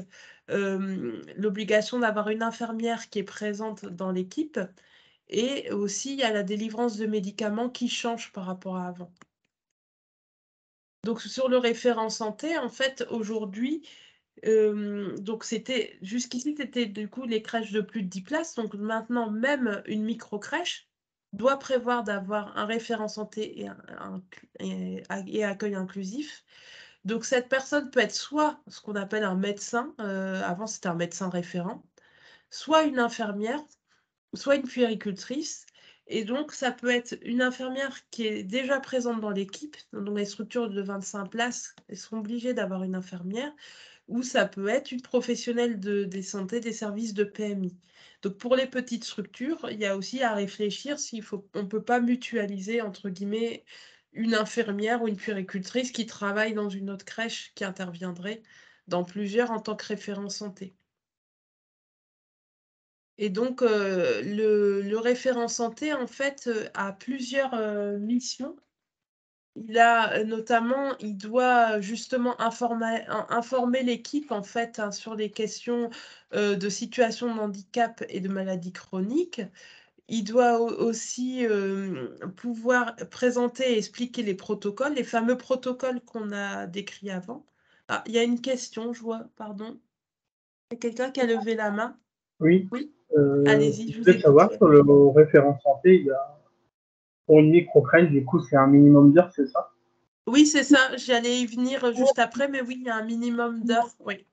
B: l'obligation d'avoir une infirmière qui est présente dans l'équipe. Et aussi, il y a la délivrance de médicaments qui change par rapport à avant. Donc, sur le référent santé, en fait, aujourd'hui, donc c'était jusqu'ici, c'était du coup les crèches de plus de 10 places. Donc maintenant, même une micro-crèche doit prévoir d'avoir un référent santé et accueil inclusif. Donc cette personne peut être soit ce qu'on appelle un médecin, avant c'était un médecin référent, soit une infirmière, soit une puéricultrice. Et donc, ça peut être une infirmière qui est déjà présente dans l'équipe. Donc, les structures de 25 places, elles sont obligées d'avoir une infirmière. Ou ça peut être une professionnelle des santé, des services de PMI. Donc, pour les petites structures, il y a aussi à réfléchir on ne peut pas mutualiser, entre guillemets, une infirmière ou une puéricultrice qui travaille dans une autre crèche qui interviendrait dans plusieurs en tant que référent santé. Et donc, le référent santé, en fait, a plusieurs missions. Notamment, il doit justement informer l'équipe, en fait, hein, sur les questions de situation de handicap et de maladie chronique. Il doit aussi pouvoir présenter et expliquer les protocoles, les fameux protocoles qu'on a décrits avant. Ah, il y a une question, je vois, pardon. Il y a quelqu'un qui a levé la main.
H: Oui.
B: Oui.
H: Je
B: Allez-y, je vous
H: voulais
B: écoute.
H: savoir, sur le référent santé, il y a, pour une micro-crèche, du coup, c'est un minimum d'heures, c'est ça?
B: Oui, c'est ça. J'allais y venir juste après, mais oui, il y a un minimum d'heures. Oui.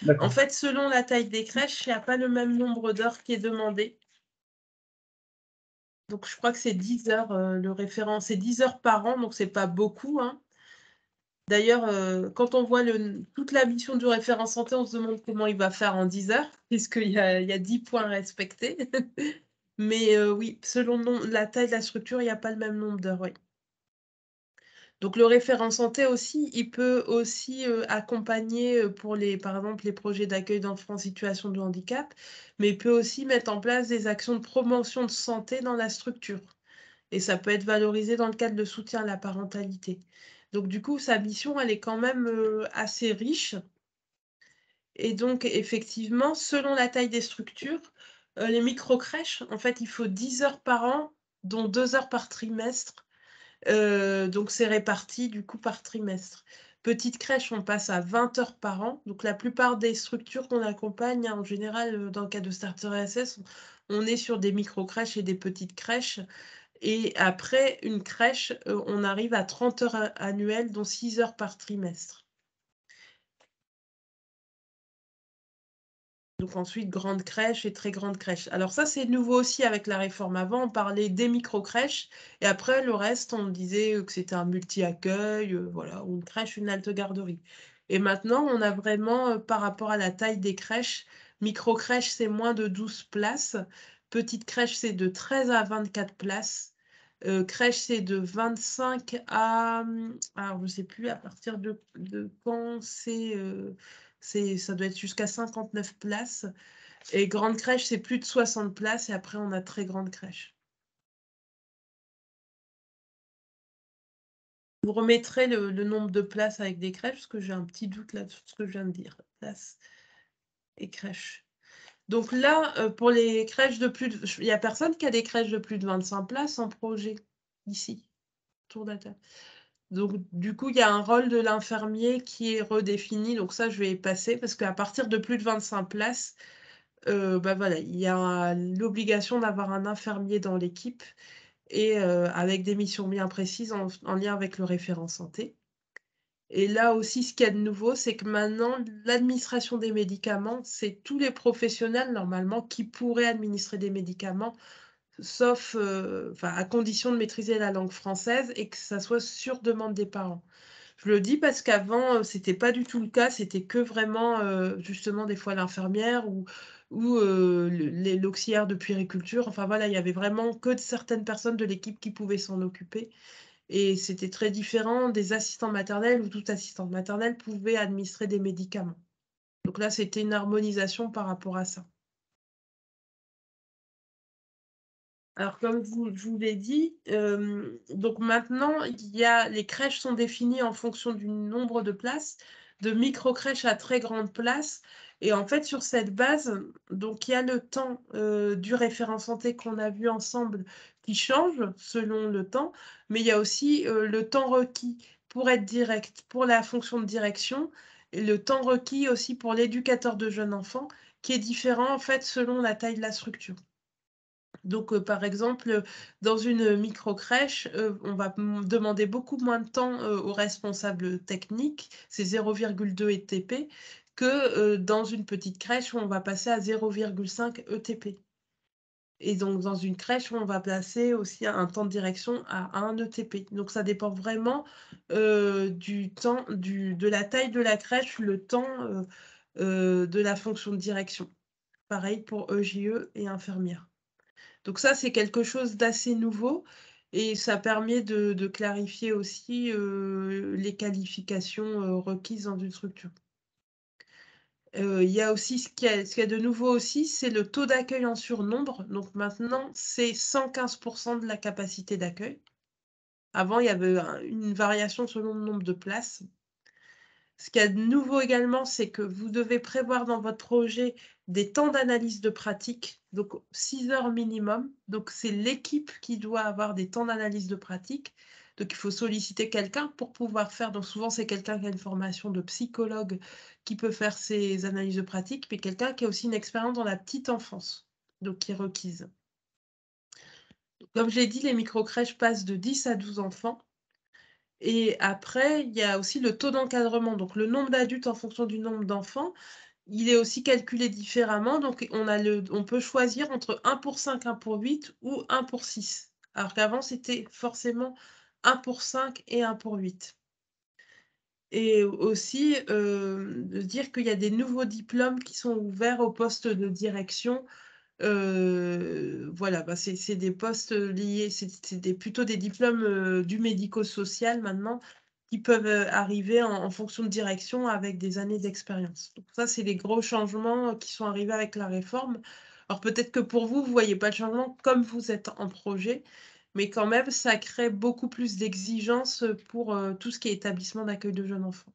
B: En
H: D'accord.
B: fait, selon la taille des crèches, il n'y a pas le même nombre d'heures qui est demandé. Donc, je crois que c'est 10 heures, le référent. C'est 10 heures par an, donc c'est pas beaucoup, hein. D'ailleurs, quand on voit toute la mission du référent santé, on se demande comment il va faire en 10 heures, puisqu'il y a 10 points respectés. Mais oui, selon la taille de la structure, il n'y a pas le même nombre d'heures, oui. Donc le référent santé aussi, il peut aussi accompagner pour par exemple, les projets d'accueil d'enfants en situation de handicap, mais il peut aussi mettre en place des actions de promotion de santé dans la structure. Et ça peut être valorisé dans le cadre de soutien à la parentalité. Donc du coup, sa mission, elle est quand même assez riche. Et donc, effectivement, selon la taille des structures, les micro-crèches, en fait, il faut 10 heures par an, dont 2 heures par trimestre. Donc, c'est réparti du coup par trimestre. Petite crèche, on passe à 20 heures par an. Donc, la plupart des structures qu'on accompagne, hein, en général, dans le cas de Starter SS, on est sur des micro-crèches et des petites crèches. Et après une crèche, on arrive à 30 heures annuelles, dont 6 heures par trimestre. Donc ensuite, grande crèche et très grande crèche. Alors ça, c'est nouveau aussi avec la réforme. Avant, on parlait des micro-crèches et après, le reste, on disait que c'était un multi-accueil, voilà, ou une crèche, une halte garderie. Et maintenant, on a vraiment, par rapport à la taille des crèches, micro-crèche, c'est moins de 12 places. Petite crèche, c'est de 13 à 24 places. Crèche, c'est de 25 à... Alors, je ne sais plus à partir de quand ça doit être jusqu'à 59 places. Et grande crèche, c'est plus de 60 places. Et après, on a très grande crèche. vous remettrez le nombre de places avec des crèches, parce que j'ai un petit doute là sur ce que je viens de dire. Places et crèches. Donc là, pour les crèches de plus de... Il n'y a personne qui a des crèches de plus de 25 places en projet, ici, autour de la table. Donc, du coup, il y a un rôle de l'infirmier qui est redéfini. Donc ça, je vais y passer, parce qu'à partir de plus de 25 places, voilà, il y a l'obligation d'avoir un infirmier dans l'équipe et avec des missions bien précises en lien avec le référent santé. Et là aussi, ce qu'il y a de nouveau, c'est que maintenant, l'administration des médicaments, c'est tous les professionnels, normalement, qui pourraient administrer des médicaments, sauf à condition de maîtriser la langue française et que ça soit sur demande des parents. Je le dis parce qu'avant, c'était pas du tout le cas, c'était que vraiment, justement, des fois l'infirmière ou l'auxiliaire de puériculture. Enfin voilà, il y avait vraiment que de certaines personnes de l'équipe qui pouvaient s'en occuper. Et c'était très différent des assistants maternels où toute assistante maternelle pouvait administrer des médicaments. Donc là, c'était une harmonisation par rapport à ça. Alors, comme je vous l'ai dit, donc maintenant, les crèches sont définies en fonction du nombre de places, de micro-crèches à très grande place. Et en fait, sur cette base, donc il y a le temps du référent santé qu'on a vu ensemble qui change selon le temps, mais il y a aussi le temps requis pour être direct, pour la fonction de direction, et le temps requis aussi pour l'éducateur de jeunes enfants, qui est différent en fait selon la taille de la structure. Donc, par exemple, dans une micro-crèche, on va demander beaucoup moins de temps aux responsables techniques, c'est 0,2 ETP, que dans une petite crèche où on va passer à 0,5 ETP. Et donc, dans une crèche où on va passer aussi un temps de direction à 1 ETP. Donc, ça dépend vraiment du temps, de la taille de la crèche, le temps de la fonction de direction. Pareil pour EJE et infirmière. Donc ça, c'est quelque chose d'assez nouveau et ça permet de clarifier aussi les qualifications requises dans une structure. Il y a aussi ce qu'il y a de nouveau aussi, c'est le taux d'accueil en surnombre. Donc maintenant, c'est 115% de la capacité d'accueil. Avant, il y avait une variation selon le nombre de places. Ce qu'il y a de nouveau également, c'est que vous devez prévoir dans votre projet des temps d'analyse de pratique, donc 6 heures minimum. Donc, c'est l'équipe qui doit avoir des temps d'analyse de pratique. Donc, il faut solliciter quelqu'un pour pouvoir faire. Donc, souvent, c'est quelqu'un qui a une formation de psychologue qui peut faire ces analyses de pratique, mais quelqu'un qui a aussi une expérience dans la petite enfance, donc qui est requise. Comme je l'ai dit, les micro-crèches passent de 10 à 12 enfants. Et après, il y a aussi le taux d'encadrement. Donc, le nombre d'adultes en fonction du nombre d'enfants, il est aussi calculé différemment. Donc, on peut choisir entre 1 pour 5, 1 pour 8 ou 1 pour 6. Alors qu'avant, c'était forcément 1 pour 5 et 1 pour 8. Et aussi, de dire qu'il y a des nouveaux diplômes qui sont ouverts au poste de direction. Voilà, c'est des postes liés, c'est plutôt des diplômes du médico-social maintenant qui peuvent arriver en fonction de direction avec des années d'expérience. Donc ça, c'est les gros changements qui sont arrivés avec la réforme. Alors peut-être que pour vous, vous ne voyez pas le changement comme vous êtes en projet, mais quand même, ça crée beaucoup plus d'exigences pour tout ce qui est établissement d'accueil de jeunes enfants.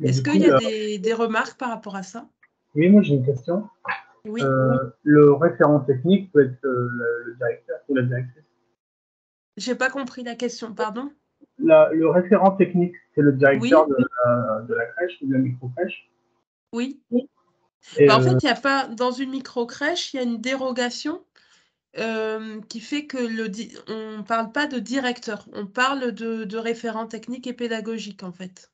B: Est-ce qu'il y a des remarques par rapport à ça?
H: Oui, moi j'ai une question.
B: Oui.
H: Le référent technique peut être le directeur ou la directrice.
B: J'ai pas compris la question, pardon.
H: Le référent technique, c'est le directeur de la crèche ou de la micro-crèche.
B: Oui.
H: Et,
B: En fait, il y a pas, dans une micro-crèche, il y a une dérogation qui fait que on ne parle pas de directeur, on parle de référent technique et pédagogique en fait.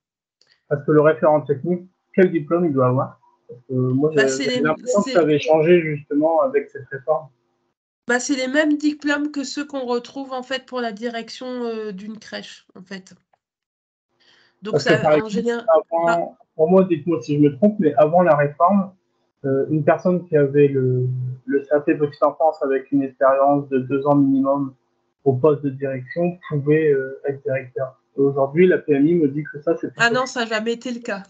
H: Parce que le référent technique, quel diplôme il doit avoir? Parce que moi, j'ai l'impression que ça avait changé justement avec cette réforme.
B: C'est les mêmes diplômes que ceux qu'on retrouve en fait pour la direction d'une crèche en fait. Donc
H: parce que, par exemple, pour moi, dites-moi si je me trompe, mais avant la réforme, une personne qui avait le CAP petite enfance avec une expérience de 2 ans minimum au poste de direction pouvait être directeur. Aujourd'hui, la PMI me dit que ça, c'est...
B: Ah non, ça n'a jamais été le cas.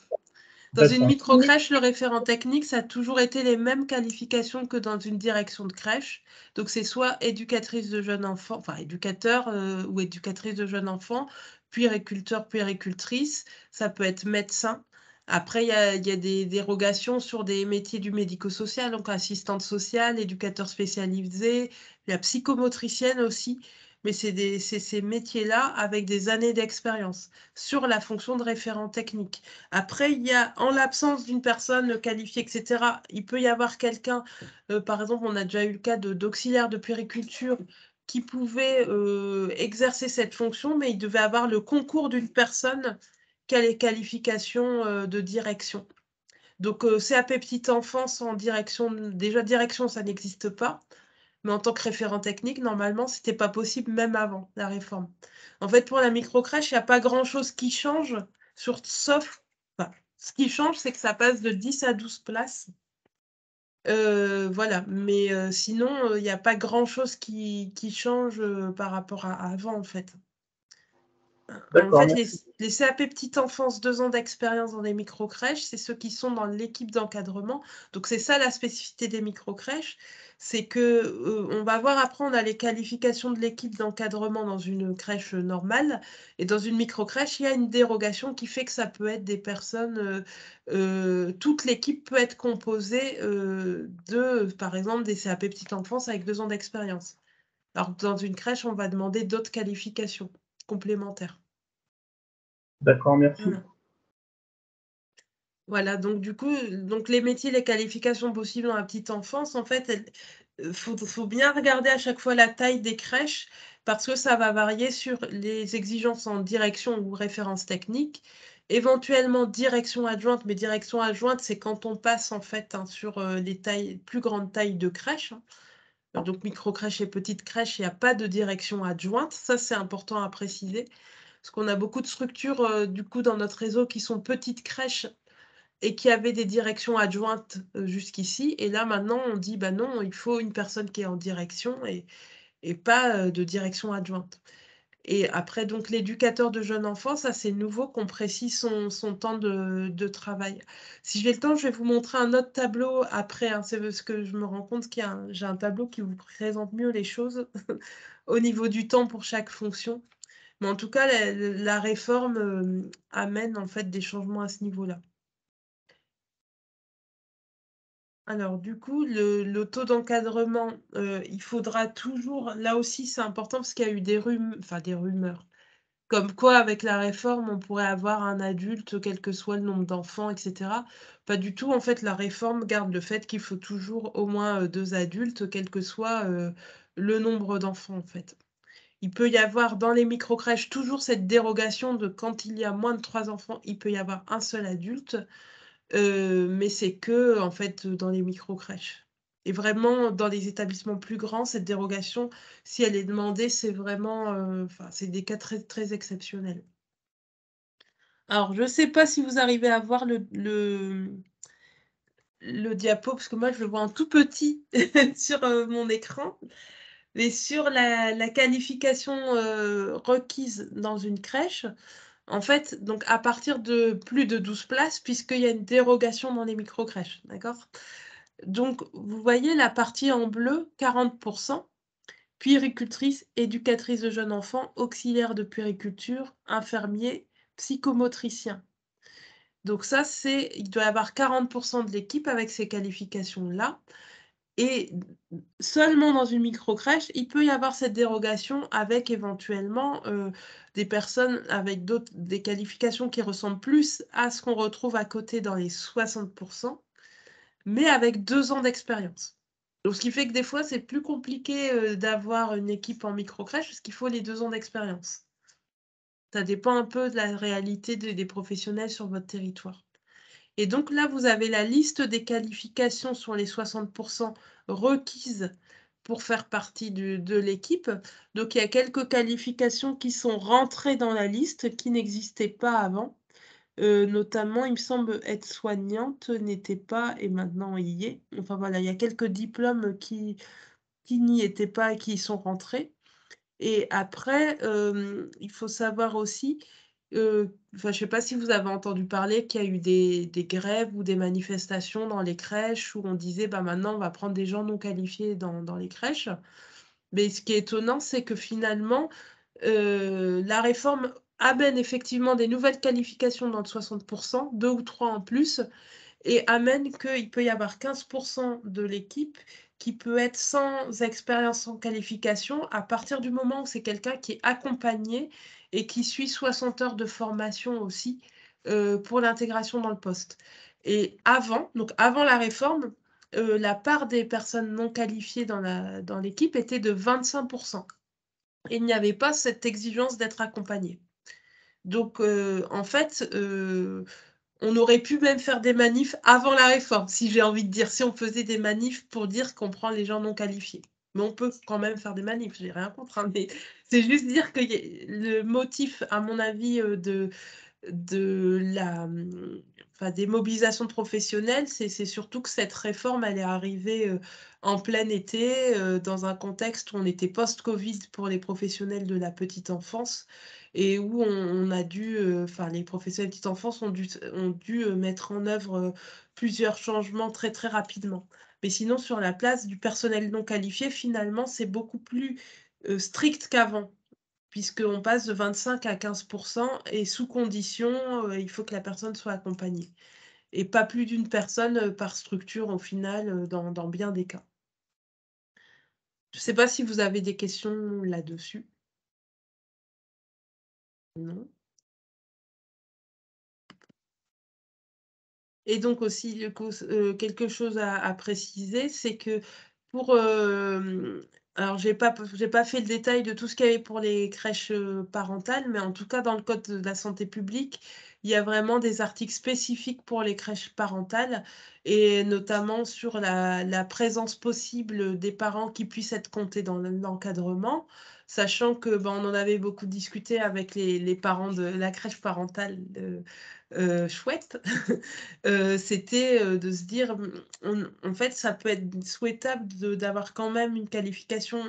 B: Dans une
H: D'accord.
B: micro-crèche, le référent technique, ça a toujours été les mêmes qualifications que dans une direction de crèche. Donc, c'est soit éducatrice de jeunes enfants, enfin éducateur ou éducatrice de jeunes enfants, puériculteur, puéricultrice. Ça peut être médecin. Après, il y a des dérogations sur des métiers du médico-social, donc assistante sociale, éducateur spécialisé, la psychomotricienne aussi. Mais c'est ces métiers-là avec des années d'expérience sur la fonction de référent technique. Après, il y a, en l'absence d'une personne qualifiée, etc., il peut y avoir quelqu'un, par exemple, on a déjà eu le cas d'auxiliaire de puériculture qui pouvait exercer cette fonction, mais il devait avoir le concours d'une personne qui a les qualifications de direction. Donc, CAP petite enfance en direction, déjà direction, ça n'existe pas. Mais en tant que référent technique, normalement, ce n'était pas possible même avant la réforme. En fait, pour la microcrèche, il n'y a pas grand-chose qui change, sauf, enfin, ce qui change, c'est que ça passe de 10 à 12 places. Voilà, mais sinon, il n'y a pas grand-chose qui change par rapport à avant, en fait. En
H: D'accord,
B: fait,
H: merci.
B: les CAP petite enfance, 2 ans d'expérience dans les microcrèches, c'est ceux qui sont dans l'équipe d'encadrement. Donc, c'est ça la spécificité des microcrèches, c'est que on va voir après, on a les qualifications de l'équipe d'encadrement dans une crèche normale. Et dans une microcrèche, il y a une dérogation qui fait que ça peut être des personnes, toute l'équipe peut être composée par exemple, des CAP petite enfance avec 2 ans d'expérience. Alors que dans une crèche, on va demander d'autres qualifications complémentaires.
H: D'accord, merci.
B: Voilà, donc du coup, donc les métiers, les qualifications possibles dans la petite enfance, en fait, faut bien regarder à chaque fois la taille des crèches parce que ça va varier sur les exigences en direction ou référence technique. Éventuellement direction adjointe, mais direction adjointe, c'est quand on passe en fait sur les plus grandes tailles de crèches. Donc micro-crèche et petite crèche, il n'y a pas de direction adjointe. Ça, c'est important à préciser. Parce qu'on a beaucoup de structures du coup dans notre réseau qui sont petites crèches et qui avaient des directions adjointes jusqu'ici. Et là, maintenant, on dit, bah non, il faut une personne qui est en direction et pas de direction adjointe. Et après, donc, l'éducateur de jeunes enfants, ça, c'est nouveau qu'on précise son temps de travail. Si j'ai le temps, je vais vous montrer un autre tableau après. C'est parce que je me rends compte j'ai un tableau qui vous présente mieux les choses au niveau du temps pour chaque fonction. Mais en tout cas, la réforme amène en fait des changements à ce niveau-là. Alors, du coup, le taux d'encadrement, il faudra toujours, là aussi, c'est important parce qu'il y a eu des rumeurs. Comme quoi, avec la réforme, on pourrait avoir un adulte, quel que soit le nombre d'enfants, etc. Pas du tout. En fait, la réforme garde le fait qu'il faut toujours au moins 2 adultes, quel que soit le nombre d'enfants, en fait. Il peut y avoir dans les microcrèches toujours cette dérogation de quand il y a moins de 3 enfants, il peut y avoir un seul adulte. Mais c'est que, en fait, dans les microcrèches. Et vraiment, dans les établissements plus grands, cette dérogation, si elle est demandée, c'est vraiment, c'est des cas très, très exceptionnels. Alors, je ne sais pas si vous arrivez à voir le diapo, parce que moi, je le vois en tout petit sur mon écran. Mais sur la qualification requise dans une crèche, en fait, donc à partir de plus de 12 places, puisqu'il y a une dérogation dans les micro-crèches, d'accord? Donc, vous voyez la partie en bleu, 40%, puéricultrice, éducatrice de jeunes enfants, auxiliaire de puériculture, infirmier, psychomotricien. Donc ça, il doit y avoir 40% de l'équipe avec ces qualifications-là. Et seulement dans une micro-crèche, il peut y avoir cette dérogation avec éventuellement des personnes avec des qualifications qui ressemblent plus à ce qu'on retrouve à côté dans les 60%, mais avec 2 ans d'expérience. Donc, ce qui fait que des fois, c'est plus compliqué d'avoir une équipe en micro-crèche parce qu'il faut les 2 ans d'expérience. Ça dépend un peu de la réalité des professionnels sur votre territoire. Et donc là, vous avez la liste des qualifications sur les 60% requises pour faire partie de l'équipe. Donc il y a quelques qualifications qui sont rentrées dans la liste qui n'existaient pas avant. Notamment, il me semble, aide-soignante n'était pas et maintenant il y est. Enfin voilà, il y a quelques diplômes qui n'y étaient pas et qui y sont rentrés. Et après, il faut savoir aussi je ne sais pas si vous avez entendu parler qu'il y a eu des grèves ou des manifestations dans les crèches où on disait bah, maintenant on va prendre des gens non qualifiés dans les crèches. Mais ce qui est étonnant, c'est que finalement, la réforme amène effectivement des nouvelles qualifications dans le 60%, 2 ou 3 en plus, et amène qu'il peut y avoir 15% de l'équipe qui peut être sans expérience, sans qualification, à partir du moment où c'est quelqu'un qui est accompagné et qui suit 60 heures de formation aussi pour l'intégration dans le poste. Et donc avant la réforme, la part des personnes non qualifiées dans l'équipe était de 25%. Et il n'y avait pas cette exigence d'être accompagné. Donc, en fait, on aurait pu même faire des manifs avant la réforme, si j'ai envie de dire, si on faisait des manifs pour dire qu'on prend les gens non qualifiés. Mais on peut quand même faire des manifs, j'ai rien contre, hein, mais c'est juste dire que le motif, à mon avis, des mobilisations professionnelles, c'est surtout que cette réforme, elle est arrivée en plein été, dans un contexte où on était post-Covid pour les professionnels de la petite enfance et où on a dû, les professionnels de petite enfance ont dû mettre en œuvre plusieurs changements très très rapidement. Mais sinon, sur la place du personnel non qualifié, finalement, c'est beaucoup plus strict qu'avant, puisqu'on passe de 25 à 15% et sous condition, il faut que la personne soit accompagnée. Et pas plus d'une personne par structure au final, dans bien des cas. Je ne sais pas si vous avez des questions là-dessus. Non. Et donc aussi, quelque chose à préciser, c'est que pour... alors, j'ai pas fait le détail de tout ce qu'il y avait pour les crèches parentales, mais en tout cas, dans le Code de la santé publique, il y a vraiment des articles spécifiques pour les crèches parentales, et notamment sur la présence possible des parents qui puissent être comptés dans l'encadrement, sachant que on en avait beaucoup discuté avec les parents de la crèche parentale chouette. C'était de se dire, en fait, ça peut être souhaitable d'avoir quand même une qualification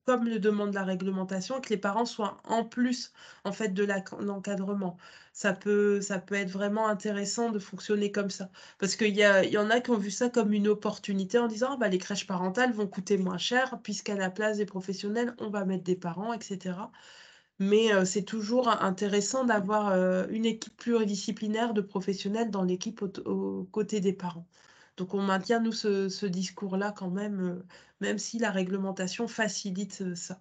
B: comme le demande la réglementation, que les parents soient en plus en fait de l'encadrement. Ça peut être vraiment intéressant de fonctionner comme ça. Parce qu'il y en a qui ont vu ça comme une opportunité en disant, ah, bah, les crèches parentales vont coûter moins cher, puisqu'à la place des professionnels, on va mettre des parents, etc. Mais c'est toujours intéressant d'avoir une équipe pluridisciplinaire de professionnels dans l'équipe aux côtés des parents. Donc on maintient, nous, ce discours-là quand même, même si la réglementation facilite ça.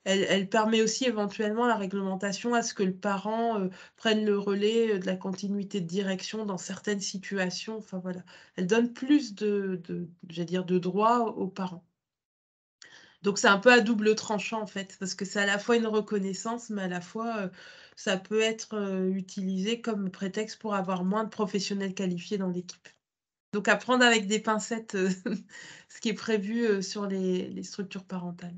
B: Elle permet aussi éventuellement, la réglementation, à ce que le parent prenne le relais de la continuité de direction dans certaines situations. Enfin voilà, elle donne plus j'allais dire, de droits aux parents. Donc c'est un peu à double tranchant en fait, parce que c'est à la fois une reconnaissance, mais à la fois ça peut être utilisé comme prétexte pour avoir moins de professionnels qualifiés dans l'équipe. Donc à prendre avec des pincettes ce qui est prévu sur les structures parentales.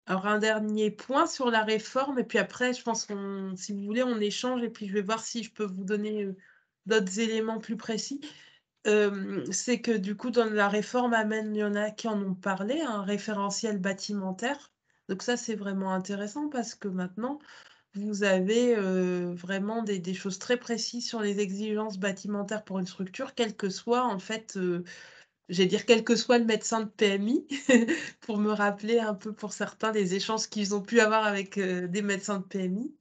B: Alors un dernier point sur la réforme, et puis après je pense si vous voulez on échange, et puis je vais voir si je peux vous donner d'autres éléments plus précis. C'est que du coup, dans la réforme il y en a qui en ont parlé, un référentiel bâtimentaire. Donc ça, c'est vraiment intéressant parce que maintenant, vous avez vraiment des choses très précises sur les exigences bâtimentaires pour une structure, quel que soit en fait, j'allais dire quel que soit le médecin de PMI, pour me rappeler un peu pour certains les échanges qu'ils ont pu avoir avec des médecins de PMI.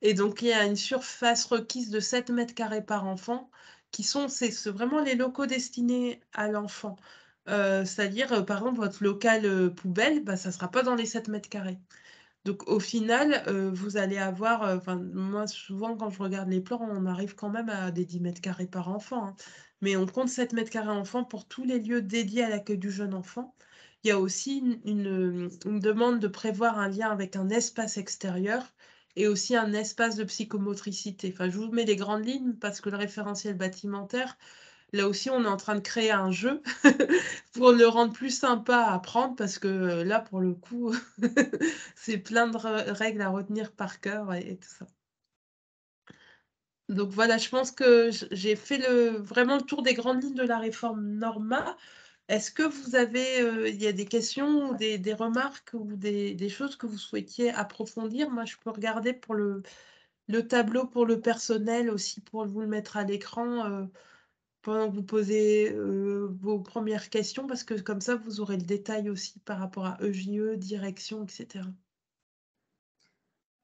B: Et donc, il y a une surface requise de 7 mètres carrés par enfant, c'est vraiment les locaux destinés à l'enfant. C'est-à-dire, par exemple, votre local poubelle, ça ne sera pas dans les 7 mètres carrés. Donc, au final, vous allez avoir, moi, souvent, quand je regarde les plans, on arrive quand même à des 10 mètres carrés par enfant, hein. Mais on compte 7 mètres carrés enfant pour tous les lieux dédiés à l'accueil du jeune enfant. Il y a aussi une demande de prévoir un lien avec un espace extérieur et aussi un espace de psychomotricité. Enfin, je vous mets les grandes lignes parce que le référentiel bâtimentaire, là aussi, on est en train de créer un jeu pour le rendre plus sympa à apprendre parce que là, pour le coup, c'est plein de règles à retenir par cœur et tout ça. Donc voilà, je pense que j'ai fait vraiment le tour des grandes lignes de la réforme Norma. Est-ce que vous avez, il y a des questions ou des remarques ou des choses que vous souhaitiez approfondir? Moi, je peux regarder pour le tableau pour le personnel aussi, pour vous le mettre à l'écran, pendant que vous posez, vos premières questions, parce que comme ça, vous aurez le détail aussi par rapport à EJE, direction, etc.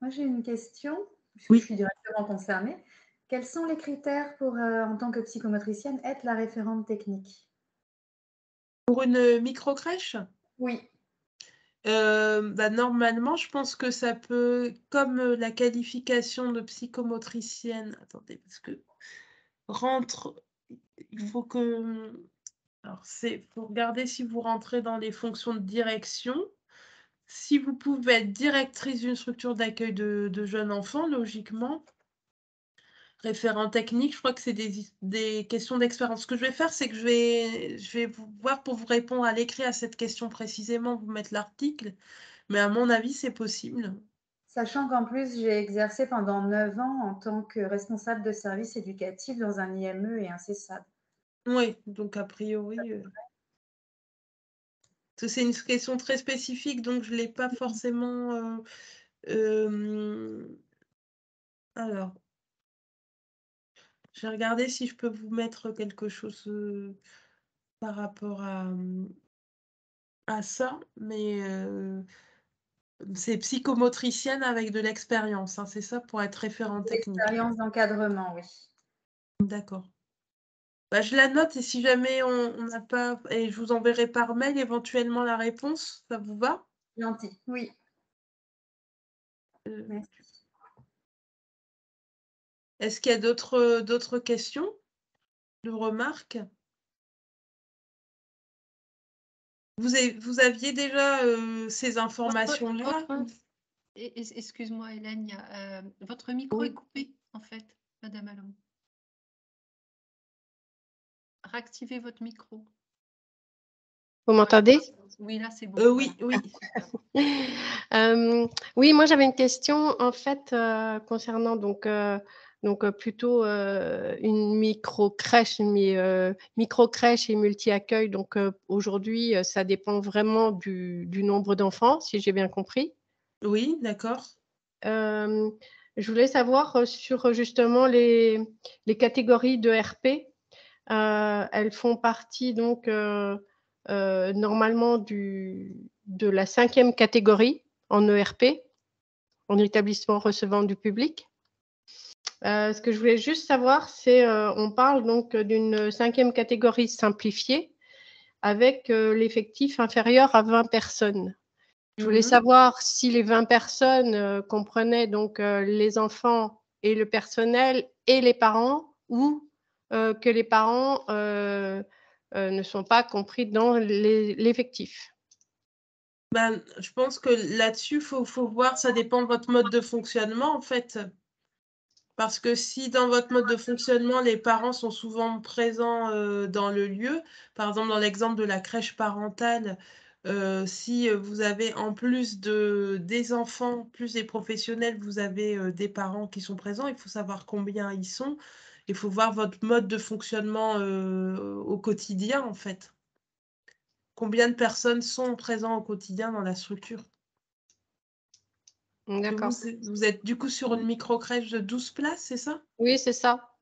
E: Moi, j'ai une question, puisque
B: Oui.
E: je suis directement concernée. Quels sont les critères pour, en tant que psychomotricienne, être la référente technique?
B: Pour une microcrèche?
E: Oui.
B: Bah, normalement, je pense que ça peut comme, la qualification de psychomotricienne attendez, parce que rentre il faut que, alors faut regarder si vous rentrez dans les fonctions de direction. Si vous pouvez être directrice d'une structure d'accueil de jeunes enfants, logiquement. Référent technique, je crois que c'est des questions d'expérience. Ce que je vais faire, c'est que je vais vous voir pour vous répondre à l'écrit à cette question précisément, vous mettre l'article, mais à mon avis, c'est possible.
E: Sachant qu'en plus, j'ai exercé pendant 9 ans en tant que responsable de service éducatif dans un IME et un CESAD.
B: Oui, donc a priori, parce que c'est une question très spécifique, donc je ne l'ai pas forcément, alors, je vais regarder si je peux vous mettre quelque chose, par rapport à ça, mais c'est psychomotricienne avec de l'expérience, hein, c'est ça pour être référent technique?
E: L'expérience d'encadrement, oui.
B: D'accord. Bah, je la note et si jamais on n'a pas et je vous enverrai par mail éventuellement la réponse, ça vous va?
E: Gentil, oui.
B: Heu,
E: Merci.
B: Est-ce qu'il y a d'autres questions? De remarques? Vous aviez déjà, ces informations-là?
C: Excuse-moi, Hélène, votre micro est
B: Oui.
C: coupé, en fait, Madame Allemand. Réactivez votre micro.
G: Vous m'entendez?
C: Oui, là, c'est bon.
B: Oui,
C: voilà.
B: oui.
G: Oui, moi j'avais une question en fait concernant plutôt une micro-crèche et multi-accueil. Donc aujourd'hui, ça dépend vraiment du nombre d'enfants, si j'ai bien compris.
B: Oui, d'accord.
G: Je voulais savoir sur justement les catégories de RP. Elles font partie donc normalement de la 5e catégorie en ERP, en établissement recevant du public. Ce que je voulais juste savoir, c'est on parle donc d'une 5e catégorie simplifiée avec l'effectif inférieur à 20 personnes. Je voulais savoir si les 20 personnes comprenaient donc les enfants et le personnel et les parents, ou que les parents ne sont pas compris dans l'effectif.
B: Ben, je pense que là-dessus, faut voir, ça dépend de votre mode de fonctionnement, en fait. Parce que si dans votre mode de fonctionnement, les parents sont souvent présents, dans le lieu, par exemple dans l'exemple de la crèche parentale, si, vous avez en plus des enfants, plus des professionnels, vous avez, des parents qui sont présents, il faut savoir combien ils sont. Il faut voir votre mode de fonctionnement, au quotidien, en fait. Combien de personnes sont présentes au quotidien dans la structure?
G: D'accord.
B: Vous êtes du coup sur une micro-crèche de 12 places, c'est ça?
G: Oui, c'est ça.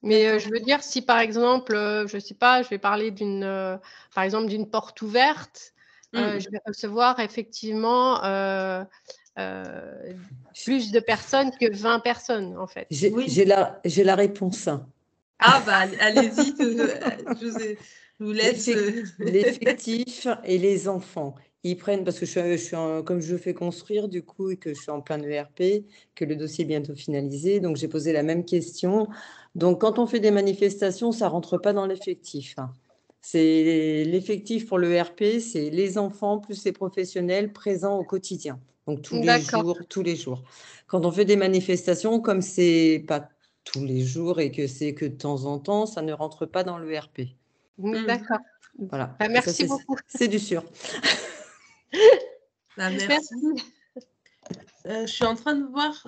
G: Mais je veux dire, si par exemple, je ne sais pas, je vais parler par exemple d'une porte ouverte, je vais recevoir effectivement plus de personnes que 20 personnes, en fait.
D: J'ai la réponse.
B: Ah bah, allez-y, je vous laisse.
D: L'effectif et les enfants. Ils prennent, parce que je suis comme je fais construire du coup et que je suis en plein ERP, que le dossier est bientôt finalisé, donc j'ai posé la même question. Donc quand on fait des manifestations, ça rentre pas dans l'effectif. C'est l'effectif pour le ERP, c'est les enfants plus les professionnels présents au quotidien. Donc tous les jours. Quand on fait des manifestations, comme c'est pas tous les jours et que c'est que de temps en temps, ça ne rentre pas dans l'ERP.
G: D'accord.
D: Voilà.
G: Bah, merci beaucoup.
D: C'est du sûr.
B: Bah, merci. Je suis en train de voir,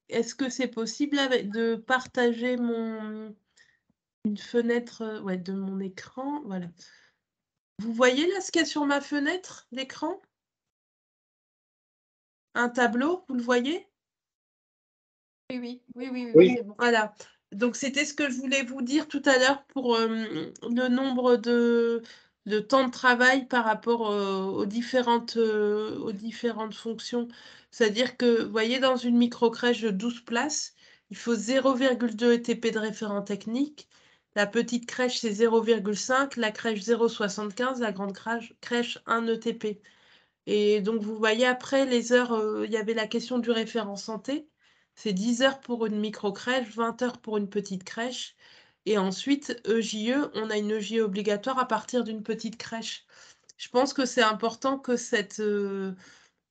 B: est-ce que c'est possible de partager une fenêtre ouais, de mon écran. Voilà. Vous voyez là ce qu'il y a sur ma fenêtre, l'écran? Un tableau, vous le voyez?
C: Oui, oui, oui, oui, oui,
H: Oui.
C: c'est bon.
B: Voilà. Donc, c'était ce que je voulais vous dire tout à l'heure pour le nombre de temps de travail par rapport aux différentes fonctions. C'est-à-dire que, vous voyez, dans une micro-crèche de 12 places, il faut 0,2 ETP de référent technique. La petite crèche, c'est 0,5. La crèche, 0,75. La grande crèche, 1 ETP. Et donc, vous voyez, après, les heures, il y avait la question du référent santé. C'est 10 heures pour une micro-crèche, 20 heures pour une petite crèche. Et ensuite, EJE, on a une EJE obligatoire à partir d'une petite crèche. Je pense que c'est important que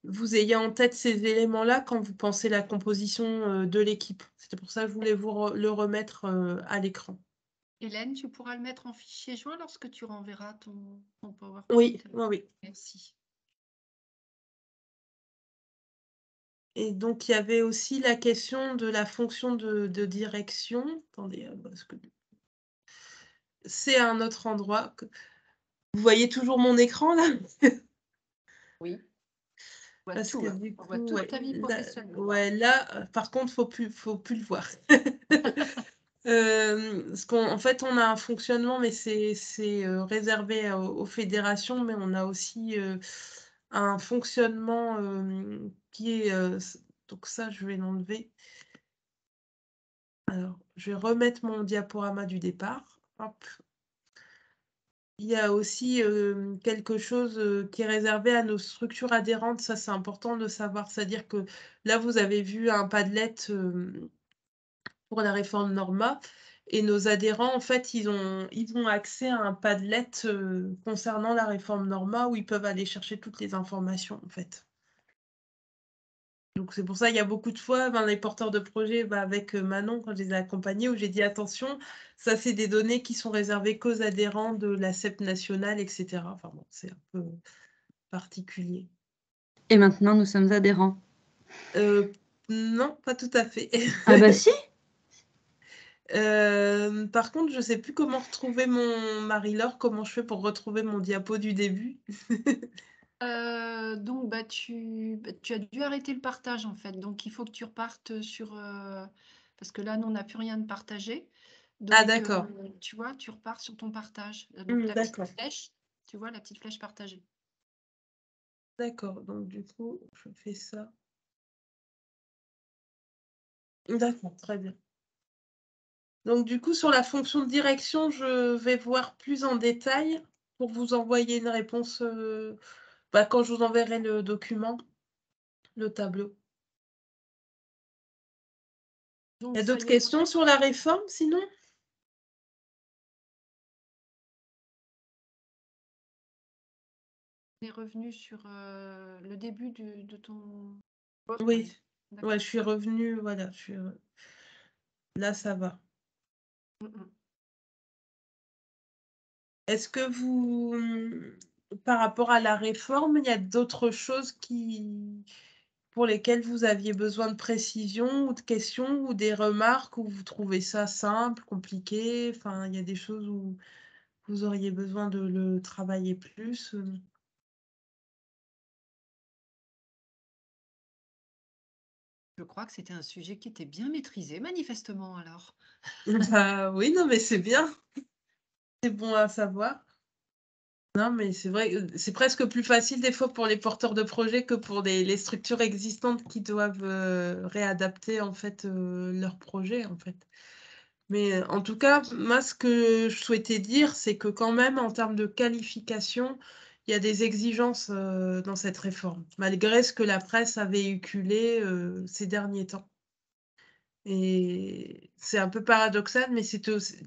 B: vous ayez en tête ces éléments-là quand vous pensez la composition de l'équipe. C'était pour ça que je voulais vous le remettre à l'écran.
C: Hélène, tu pourras le mettre en fichier joint lorsque tu renverras ton PowerPoint.
B: Oui, oui, oui.
C: Merci.
B: Et donc, il y avait aussi la question de la fonction de direction. Attendez, parce que c'est à un autre endroit. Vous voyez toujours mon écran là?
C: Oui. On voit
B: Parce
C: tout,
B: que
C: hein.
B: du
C: On voit
B: coup,
C: toute
B: ouais,
C: ta vie
B: là,
C: professionnelle.
B: ouais, là, par contre, faut plus le voir. En fait, on a un fonctionnement, mais c'est réservé aux fédérations, mais on a aussi un fonctionnement qui est. Donc ça, je vais l'enlever. Alors, je vais remettre mon diaporama du départ. Hop. Il y a aussi quelque chose qui est réservé à nos structures adhérentes. Ça, c'est important de savoir. C'est-à-dire que là, vous avez vu un Padlet pour la réforme Norma. Et nos adhérents, en fait, ils ont accès à un Padlet concernant la réforme Norma où ils peuvent aller chercher toutes les informations, en fait. Donc c'est pour ça il y a beaucoup de fois, les porteurs de projets, avec Manon, quand je les ai accompagnés, où j'ai dit attention, ça c'est des données qui sont réservées qu'aux adhérents de la CEP nationale, etc. Enfin bon, c'est un peu particulier.
F: Et maintenant, nous sommes adhérents.
B: Non, pas tout à fait.
F: Ah bah si.
B: Par contre, je ne sais plus comment retrouver mon Marie-Laure, comment je fais pour retrouver mon diapo du début.
C: Donc, tu as dû arrêter le partage en fait. Donc, il faut que tu repartes sur. Parce que là, nous, on n'a plus rien de partagé.
B: Ah
C: Donc,
B: d'accord.
C: tu vois, tu repars sur ton partage. Donc, la petite
B: D'accord.
C: flèche, tu vois, la petite flèche partagée.
B: D'accord. Donc du coup, je fais ça. D'accord, très bien. Donc du coup, sur la fonction de direction, je vais voir plus en détail pour vous envoyer une réponse quand je vous enverrai le document, le tableau.
C: Donc,
B: Il y a
C: ça
B: d'autres
C: y est,
B: questions sur la réforme sinon?
C: on est revenu sur le début de ton.
B: Oui,
C: D'accord.
B: ouais, je suis revenue, voilà, là ça va. Est-ce que par rapport à la réforme, il y a d'autres choses pour lesquelles vous aviez besoin de précision ou de questions ou des remarques où vous trouvez ça simple, compliqué? Enfin, il y a des choses où vous auriez besoin de le travailler plus?
C: Je crois que c'était un sujet qui était bien maîtrisé, manifestement, alors.
B: Bah oui, non, mais c'est bien. C'est bon à savoir. Non, mais c'est vrai, c'est presque plus facile des fois pour les porteurs de projets que pour les structures existantes qui doivent réadapter en fait leur projet en fait. Mais en tout cas, moi ce que je souhaitais dire, c'est que quand même en termes de qualification, il y a des exigences dans cette réforme, malgré ce que la presse a véhiculé ces derniers temps. Et c'est un peu paradoxal, mais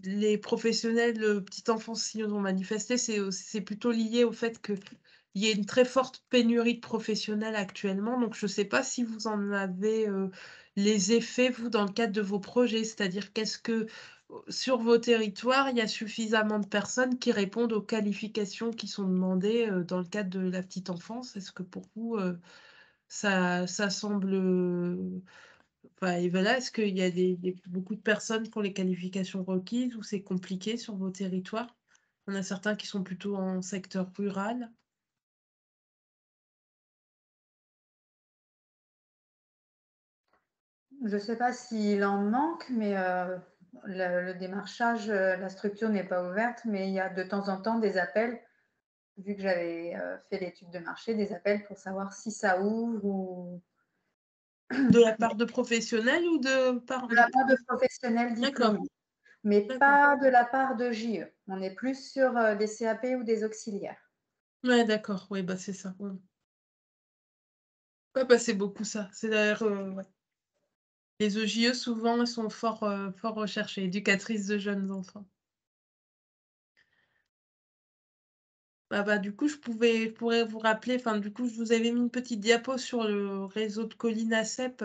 B: les professionnels de petite enfance qui nous ont manifesté, c'est plutôt lié au fait qu'il y ait une très forte pénurie de professionnels actuellement. Donc, je ne sais pas si vous en avez les effets, vous, dans le cadre de vos projets. C'est-à-dire, qu'est-ce que sur vos territoires, il y a suffisamment de personnes qui répondent aux qualifications qui sont demandées dans le cadre de la petite enfance? Est-ce que pour vous, ça semble... Et voilà, est-ce qu'il y a beaucoup de personnes pour les qualifications requises ou c'est compliqué sur vos territoires? On a certains qui sont plutôt en secteur rural.
E: Je ne sais pas s'il en manque, mais le démarchage, la structure n'est pas ouverte, mais il y a de temps en temps des appels, vu que j'avais fait l'étude de marché, des appels pour savoir si ça ouvre ou
B: De la part de professionnels ou de part
E: de la part de professionnels
B: D'accord,
E: diplômés, mais
B: d'accord.
E: pas de la part de JE. On est plus sur des CAP ou des auxiliaires.
B: Ouais, d'accord, oui, c'est ça. Ouais. C'est beaucoup ça. C'est d'ailleurs, ouais. Les EJE, souvent, elles sont fort recherchées, éducatrices de jeunes enfants. Du coup, je pourrais vous rappeler, du coup, je vous avais mis une petite diapo sur le réseau de Colinasep.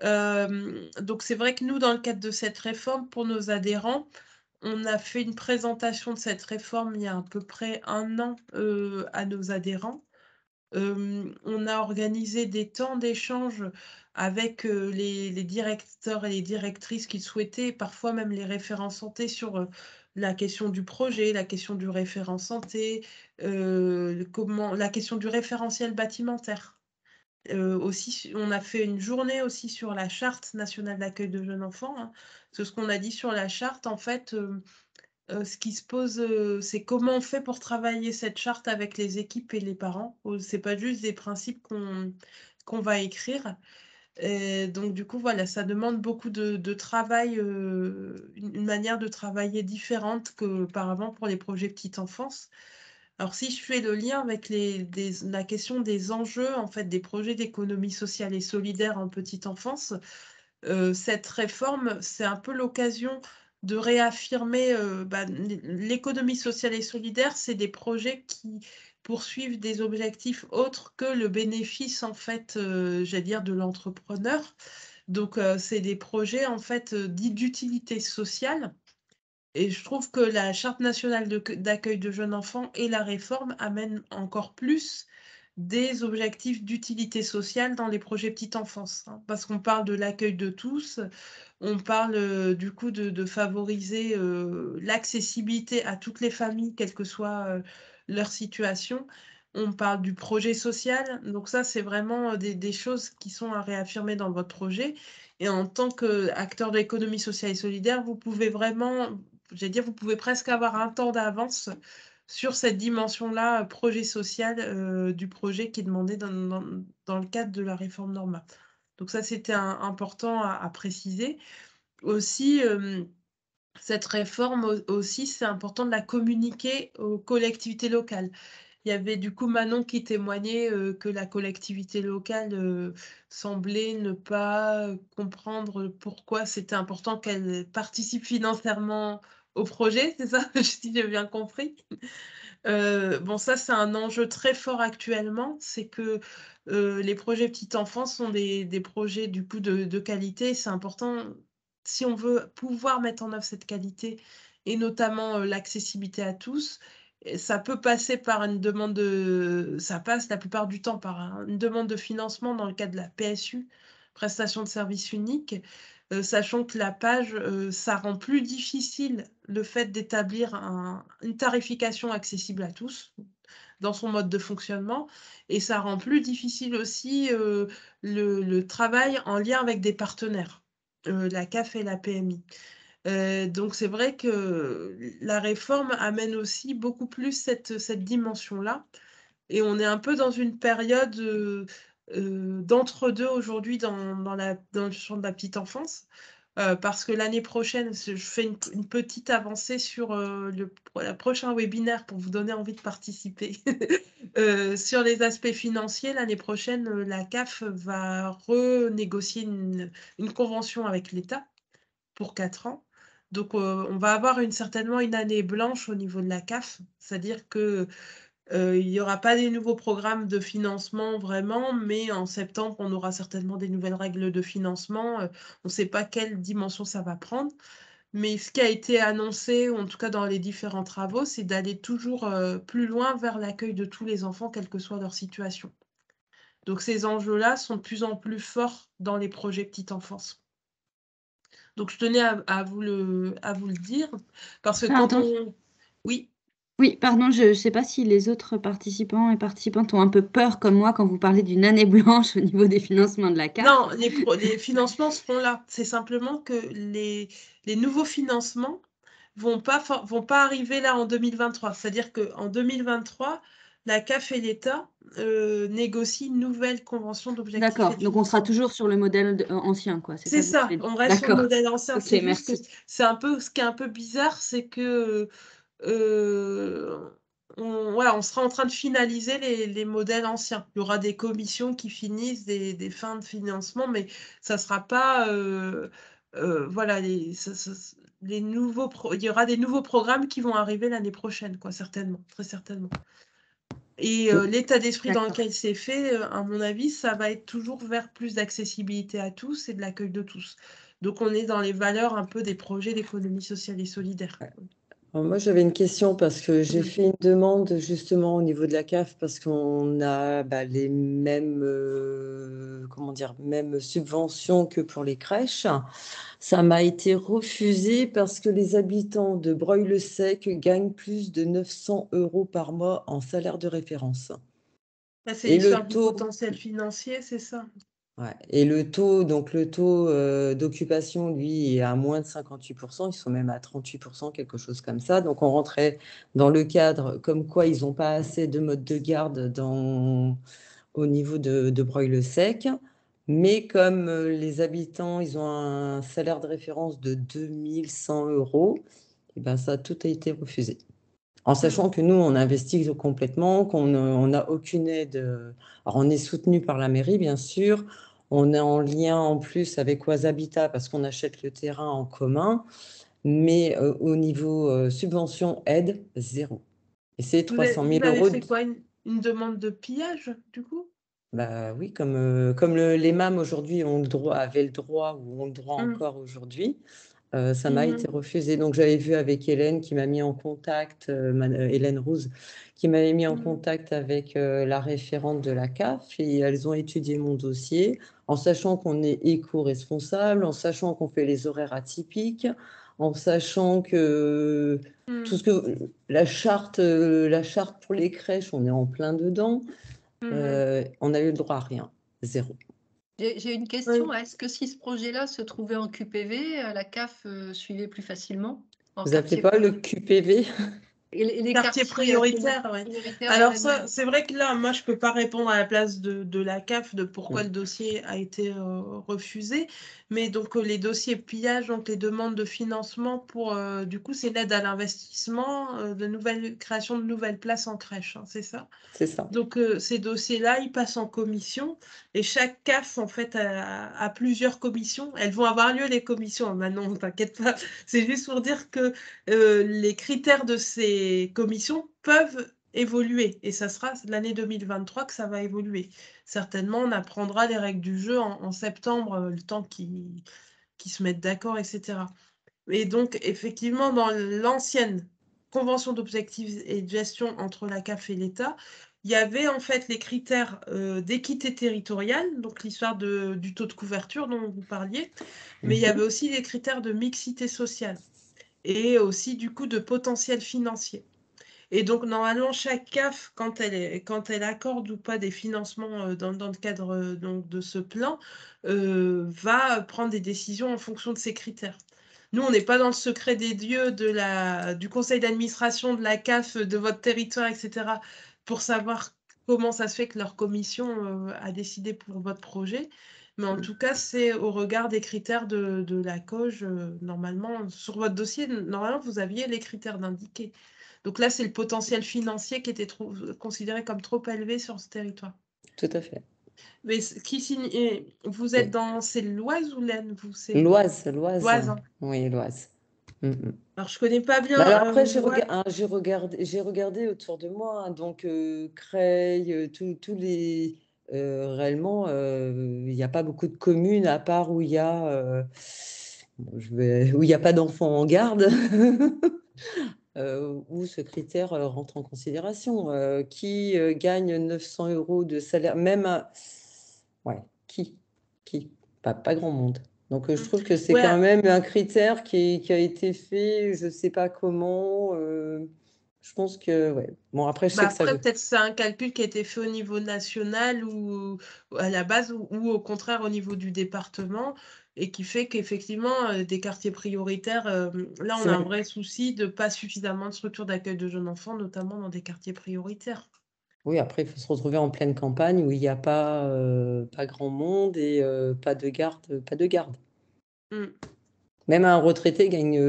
B: Donc, c'est vrai que nous, dans le cadre de cette réforme, pour nos adhérents, on a fait une présentation de cette réforme il y a à peu près 1 an à nos adhérents. On a organisé des temps d'échange avec les directeurs et les directrices qui le souhaitaient, parfois même les référents santé sur la question du projet, la question du référent santé, la question du référentiel bâtimentaire. Aussi, on a fait une journée aussi sur la charte nationale d'accueil de jeunes enfants. Hein. Ce qu'on a dit sur la charte, en fait, ce qui se pose, c'est comment on fait pour travailler cette charte avec les équipes et les parents. C'est pas juste des principes qu'on va écrire. Et donc, du coup, voilà, ça demande beaucoup de travail, une manière de travailler différente qu'auparavant pour les projets petite enfance. Alors, si je fais le lien avec la question des enjeux, en fait, des projets d'économie sociale et solidaire en petite enfance, cette réforme, c'est un peu l'occasion de réaffirmer l'économie sociale et solidaire, c'est des projets qui poursuivent des objectifs autres que le bénéfice, en fait, j'allais dire, de l'entrepreneur. Donc, c'est des projets, en fait, dits d'utilité sociale. Et je trouve que la Charte nationale d'accueil de jeunes enfants et la réforme amènent encore plus des objectifs d'utilité sociale dans les projets petite enfance. Hein, parce qu'on parle de l'accueil de tous, on parle du coup de favoriser l'accessibilité à toutes les familles, quelle que soit leur situation. On parle du projet social. Donc ça, c'est vraiment des choses qui sont à réaffirmer dans votre projet. Et en tant qu'acteur de l'économie sociale et solidaire, vous pouvez vraiment, j'allais dire, vous pouvez presque avoir un temps d'avance sur cette dimension-là, projet social du projet qui est demandé dans le cadre de la réforme Norma. Donc ça, c'était important à préciser. Aussi, cette réforme aussi, c'est important de la communiquer aux collectivités locales. Il y avait du coup Manon qui témoignait que la collectivité locale semblait ne pas comprendre pourquoi c'était important qu'elle participe financièrement au projet, c'est ça, si j'ai bien compris. Ça, c'est un enjeu très fort actuellement, c'est que les projets petite enfance sont des projets du coup de qualité. C'est important, si on veut pouvoir mettre en œuvre cette qualité, et notamment l'accessibilité à tous, et ça peut passer par ça passe la plupart du temps par une demande de financement dans le cadre de la PSU, prestation de service unique. Sachant que la page, ça rend plus difficile le fait d'établir une tarification accessible à tous dans son mode de fonctionnement et ça rend plus difficile aussi le travail en lien avec des partenaires, la CAF et la PMI. Donc c'est vrai que la réforme amène aussi beaucoup plus cette dimension-là et on est un peu dans une période d'entre-deux aujourd'hui dans le champ de la petite enfance. Parce que l'année prochaine, je fais une petite avancée sur le prochain webinaire pour vous donner envie de participer. Sur les aspects financiers, l'année prochaine, la CAF va renégocier une convention avec l'État pour 4 ans. Donc, on va avoir certainement une année blanche au niveau de la CAF, c'est-à-dire que il n'y aura pas des nouveaux programmes de financement vraiment, mais en septembre, on aura certainement des nouvelles règles de financement. On ne sait pas quelle dimension ça va prendre. Mais ce qui a été annoncé, ou en tout cas dans les différents travaux, c'est d'aller toujours plus loin vers l'accueil de tous les enfants, quelle que soit leur situation. Donc ces enjeux-là sont de plus en plus forts dans les projets petite enfance. Donc, je tenais à vous le dire, parce que
F: Pardon.
B: Oui.
F: Oui, pardon, je ne sais pas si les autres participants et participantes ont un peu peur, comme moi, quand vous parlez d'une année blanche au niveau des financements de la CAF.
B: Non, les financements seront là. C'est simplement que les nouveaux financements vont pas arriver là en 2023. C'est-à-dire qu'en 2023, la CAF et l'État négocient une nouvelle convention d'objectifs et
F: D'accord,
B: de
F: donc on sera
B: financement.
F: toujours sur le modèle ancien, quoi.
B: C'est ça, on reste sur le modèle ancien. C'est juste que ce qui est un peu bizarre, c'est que on sera en train de finaliser les modèles anciens. Il y aura des commissions qui finissent des fins de financement, mais ça sera pas voilà, il y aura des nouveaux programmes qui vont arriver l'année prochaine, quoi, certainement, très certainement. Et l'état d'esprit dans lequel c'est fait, à mon avis, ça va être toujours vers plus d'accessibilité à tous et de l'accueil de tous. Donc on est dans les valeurs un peu des projets d'économie sociale et solidaire.
D: Alors, moi, j'avais une question parce que j'ai fait une demande justement au niveau de la CAF parce qu'on a les mêmes, mêmes subventions que pour les crèches. Ça m'a été refusé parce que les habitants de Breuil-le-Sec gagnent plus de 900 € par mois en salaire de référence.
B: C'est l'histoire du potentiel financier, c'est ça?
D: Ouais. Et le taux d'occupation, lui, est à moins de 58%. Ils sont même à 38%, quelque chose comme ça. Donc, on rentrait dans le cadre comme quoi ils n'ont pas assez de modes de garde au niveau de Breuil-le-Sec. Mais comme les habitants, ils ont un salaire de référence de 2100 €, et ben ça, tout a été refusé. En sachant que nous, on investit complètement, qu'on n'a aucune aide. Alors, on est soutenu par la mairie, bien sûr. On est en lien en plus avec Oise Habitat parce qu'on achète le terrain en commun. Mais au niveau subvention, aide, zéro. Et c'est 300 000
B: Vous avez
D: €.
B: fait quoi, une demande de pillage, du coup?
D: Bah oui, comme les MAM aujourd'hui avaient le droit ou ont le droit encore aujourd'hui. Ça m'a été refusé. Donc, j'avais vu avec Hélène qui m'a mis en contact, Hélène Rouze, qui m'avait mis en contact avec la référente de la CAF et elles ont étudié mon dossier en sachant qu'on est éco-responsable, en sachant qu'on fait les horaires atypiques, en sachant que tout ce que la charte pour les crèches, on est en plein dedans. On a eu le droit à rien, zéro.
C: J'ai une question. Est-ce que si ce projet-là se trouvait en QPV, la CAF suivait plus facilement?
D: Vous n'appelez pas le QPV?
C: Les
B: quartiers prioritaires, ouais. Alors ça, c'est vrai que là, moi, je peux pas répondre à la place de la CAF de pourquoi le dossier a été refusé. Mais donc, les dossiers pillage, donc les demandes de financement pour, du coup, c'est l'aide à l'investissement, création de nouvelles places en crèche, hein, c'est ça?
D: C'est ça.
B: Donc, ces dossiers-là, ils passent en commission et chaque CAF, en fait, a plusieurs commissions. Elles vont avoir lieu, les commissions. Maintenant, ne t'inquiète pas. C'est juste pour dire que les critères de ces commissions peuvent évoluer. Et ça sera l'année 2023 que ça va évoluer. Certainement, on apprendra les règles du jeu en septembre, le temps qu'ils se mettent d'accord, etc. Et donc, effectivement, dans l'ancienne convention d'objectifs et de gestion entre la CAF et l'État, il y avait en fait les critères d'équité territoriale, donc l'histoire du taux de couverture dont vous parliez, mais il y avait aussi les critères de mixité sociale et aussi du coup de potentiel financier. Et donc, normalement, chaque CAF, quand elle accorde ou pas des financements dans le cadre donc, de ce plan, va prendre des décisions en fonction de ces critères. Nous, on n'est pas dans le secret des dieux du conseil d'administration de la CAF, de votre territoire, etc., pour savoir comment ça se fait que leur commission a décidé pour votre projet. Mais en tout cas, c'est au regard des critères de la COGE, normalement, sur votre dossier, normalement, vous aviez les critères d'indiquer. Donc là, c'est le potentiel financier qui était considéré comme trop élevé sur ce territoire.
D: Tout à fait.
B: Mais vous êtes dans... C'est l'Oise ou l'Aisne
D: L'Oise.
B: Hein.
D: Oui, l'Oise.
B: Alors, je connais pas bien.
D: Alors après, j'ai regardé autour de moi, hein, donc Creil, tous les... réellement, il n'y a pas beaucoup de communes à part où il y a... où il n'y a pas d'enfants en garde. Où ce critère rentre en considération. Qui gagne 900 € de salaire, même ouais, qui pas grand monde. Donc, je trouve que c'est
B: Ouais,
D: quand même un critère qui a été fait, je ne sais pas comment. Je pense que, ouais. Bon, après, je sais que ça.
B: après, peut-être c'est un calcul qui a été fait au niveau national ou à la base ou au contraire au niveau du département et qui fait qu'effectivement, des quartiers prioritaires, là, on a un vrai souci de pas suffisamment de structures d'accueil de jeunes enfants, notamment dans des quartiers prioritaires.
D: Oui, après, il faut se retrouver en pleine campagne où il n'y a pas grand monde et pas de garde, pas de garde.
B: Mm.
D: Même un retraité gagne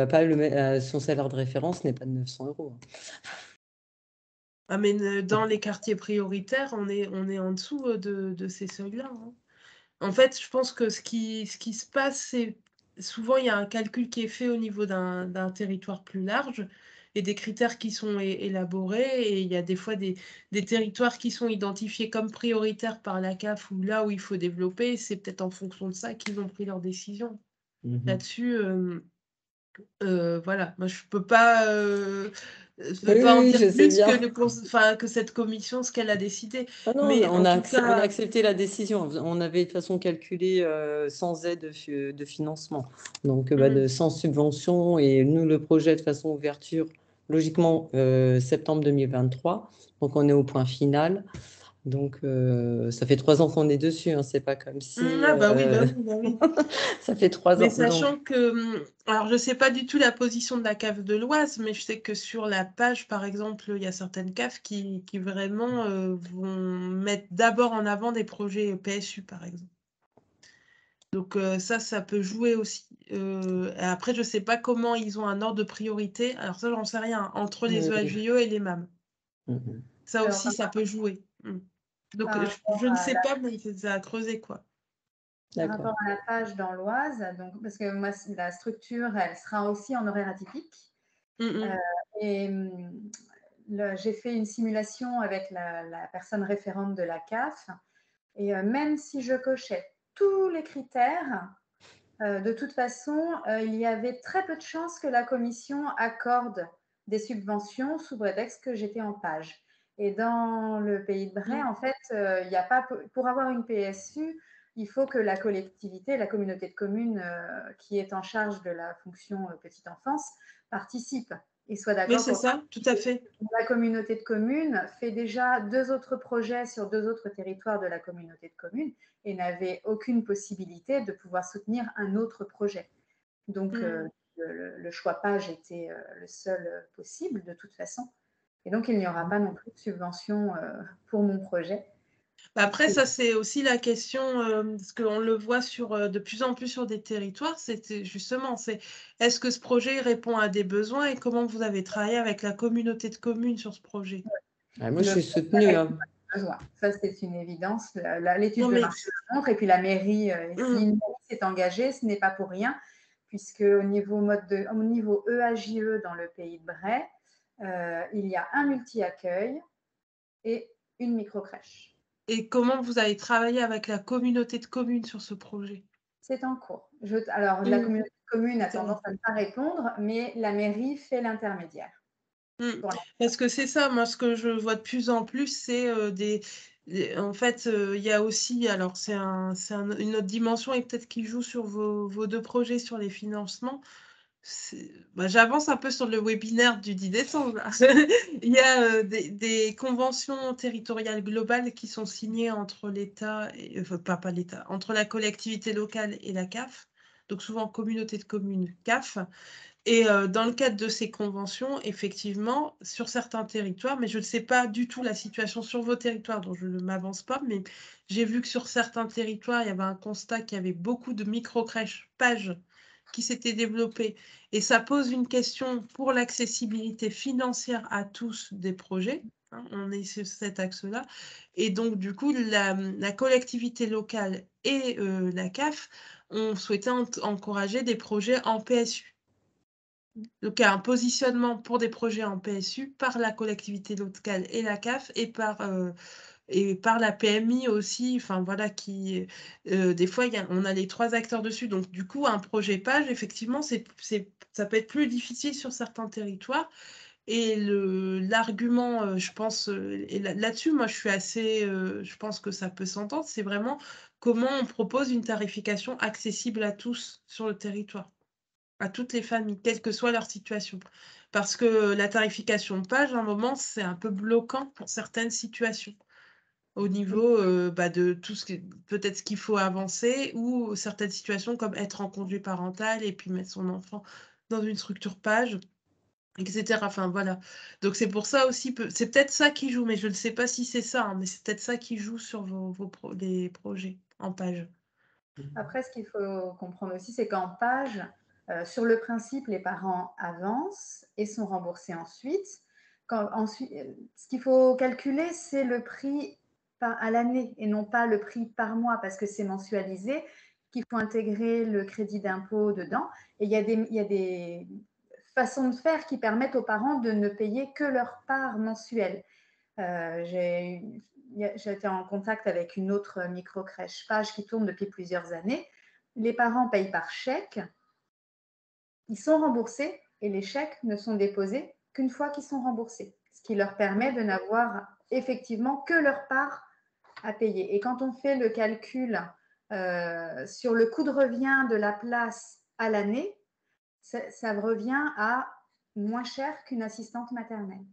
D: pas son salaire de référence n'est pas de 900 €.
B: Ah, mais dans les quartiers prioritaires, on est en dessous de ces seuils-là, hein. En fait, je pense que ce qui se passe, c'est souvent il y a un calcul qui est fait au niveau d'un territoire plus large et des critères qui sont élaborés. Et il y a des fois des territoires qui sont identifiés comme prioritaires par la CAF ou là où il faut développer. C'est peut-être en fonction de ça qu'ils ont pris leurs décisions. Là-dessus, voilà, moi je peux pas en
D: Oui,
B: dire
D: je sais
B: plus
D: bien.
B: que cette commission, ce qu'elle a décidé.
D: Ah non,
B: Mais
D: on
B: en
D: a
B: tout cas,
D: accepté la décision. On avait de toute façon calculé sans aide de financement, donc sans subvention. Et nous, le projet de façon ouverture, logiquement, septembre 2023. Donc, on est au point final. Donc, ça fait 3 ans qu'on est dessus. Hein. C'est pas comme si.
B: ah bah oui, bah oui.
D: Ça fait 3
B: Mais
D: ans. Donc,
B: sachant que, alors je sais pas du tout la position de la CAF de l'Oise, mais je sais que sur la page, par exemple, il y a certaines CAF qui vraiment vont mettre d'abord en avant des projets PSU, par exemple. Donc ça peut jouer aussi. Après, je sais pas comment ils ont un ordre de priorité. Alors ça, j'en sais rien, entre les EHJE et les MAM. Ça
E: Alors,
B: aussi, ça peut jouer. Donc
E: par
B: je ne sais pas, mais ça a creusé, quoi.
E: Par rapport à la page dans l'Oise, donc, parce que moi, la structure, elle sera aussi en horaire atypique. Et j'ai fait une simulation avec la personne référente de la CAF. Et même si je cochais tous les critères, de toute façon, il y avait très peu de chances que la commission accorde des subventions sous prétexte que j'étais en page. Et dans le pays de Bray, en fait, il n'y a pas, pour avoir une PSU, il faut que la collectivité, la communauté de communes qui est en charge de la fonction petite enfance participe et soit d'accord.
B: Oui, c'est ça, tout à fait.
E: La communauté de communes fait déjà 2 autres projets sur 2 autres territoires de la communauté de communes et n'avait aucune possibilité de pouvoir soutenir un autre projet. Donc, le choix page était le seul possible de toute façon. Et donc, il n'y aura pas non plus de subvention pour mon projet.
B: Après, ça, c'est aussi la question, parce qu'on le voit de plus en plus sur des territoires, justement, est-ce que ce projet répond à des besoins et comment vous avez travaillé avec la communauté de communes sur ce projet?
D: Moi, je suis soutenue.
E: Ça, c'est une évidence. L'étude de marché le montre. Et puis, la mairie, si une mairie s'est engagée, ce n'est pas pour rien, puisque au niveau EAJE dans le pays de Bray, il y a un multi-accueil et une microcrèche.
B: Et comment vous avez travaillé avec la communauté de communes sur ce projet?
E: C'est en cours. Alors, la communauté de communes a tendance à ne pas répondre, mais la mairie fait l'intermédiaire.
B: Parce que c'est ça, moi, ce que je vois de plus en plus, c'est en fait, il y a aussi, alors c'est une autre dimension et peut-être qui joue sur vos 2 projets sur les financements. J'avance un peu sur le webinaire du 10 décembre. Là. Il y a des conventions territoriales globales qui sont signées entre l'État, pas l'État, entre la collectivité locale et la CAF, donc souvent communauté de communes CAF. Et dans le cadre de ces conventions, effectivement, sur certains territoires, mais je ne sais pas du tout la situation sur vos territoires, donc je ne m'avance pas, mais j'ai vu que sur certains territoires, il y avait un constat qu'il y avait beaucoup de micro-crèches pages qui s'étaient développées. Et ça pose une question pour l'accessibilité financière à tous des projets. Hein, on est sur cet axe-là. Et donc, du coup, la collectivité locale et la CAF ont souhaité encourager des projets en PSU. Donc, il y a un positionnement pour des projets en PSU par la collectivité locale et la CAF et par la PMI aussi. Enfin, voilà, des fois, on a les 3 acteurs dessus. Donc, du coup, un projet page, effectivement, ça peut être plus difficile sur certains territoires. Et l'argument, je pense, et là-dessus, moi, je suis assez, je pense que ça peut s'entendre, c'est vraiment comment on propose une tarification accessible à tous sur le territoire, à toutes les familles, quelle que soit leur situation. Parce que la tarification de page, à un moment, c'est un peu bloquant pour certaines situations, au niveau de tout peut-être ce qu'il faut avancer, ou certaines situations comme être en congé parental et puis mettre son enfant dans une structure page, etc. Enfin, voilà. Donc, c'est pour ça aussi, c'est peut-être ça qui joue, mais je ne sais pas si c'est ça, hein, mais c'est peut-être ça qui joue sur les projets en page.
E: Après, ce qu'il faut comprendre aussi, c'est qu'en page, sur le principe, les parents avancent et sont remboursés ensuite. Ensuite, ce qu'il faut calculer, c'est le prix à l'année et non pas le prix par mois, parce que c'est mensualisé, qu'il faut intégrer le crédit d'impôt dedans. Et il y a des façons de faire qui permettent aux parents de ne payer que leur part mensuelle. J'étais en contact avec une autre micro-crèche page qui tourne depuis plusieurs années. Les parents payent par chèque, ils sont remboursés et les chèques ne sont déposés qu'une fois qu'ils sont remboursés, ce qui leur permet de n'avoir effectivement que leur part à payer. Et quand on fait le calcul sur le coût de revient de la place à l'année, ça revient à moins cher qu'une assistante maternelle.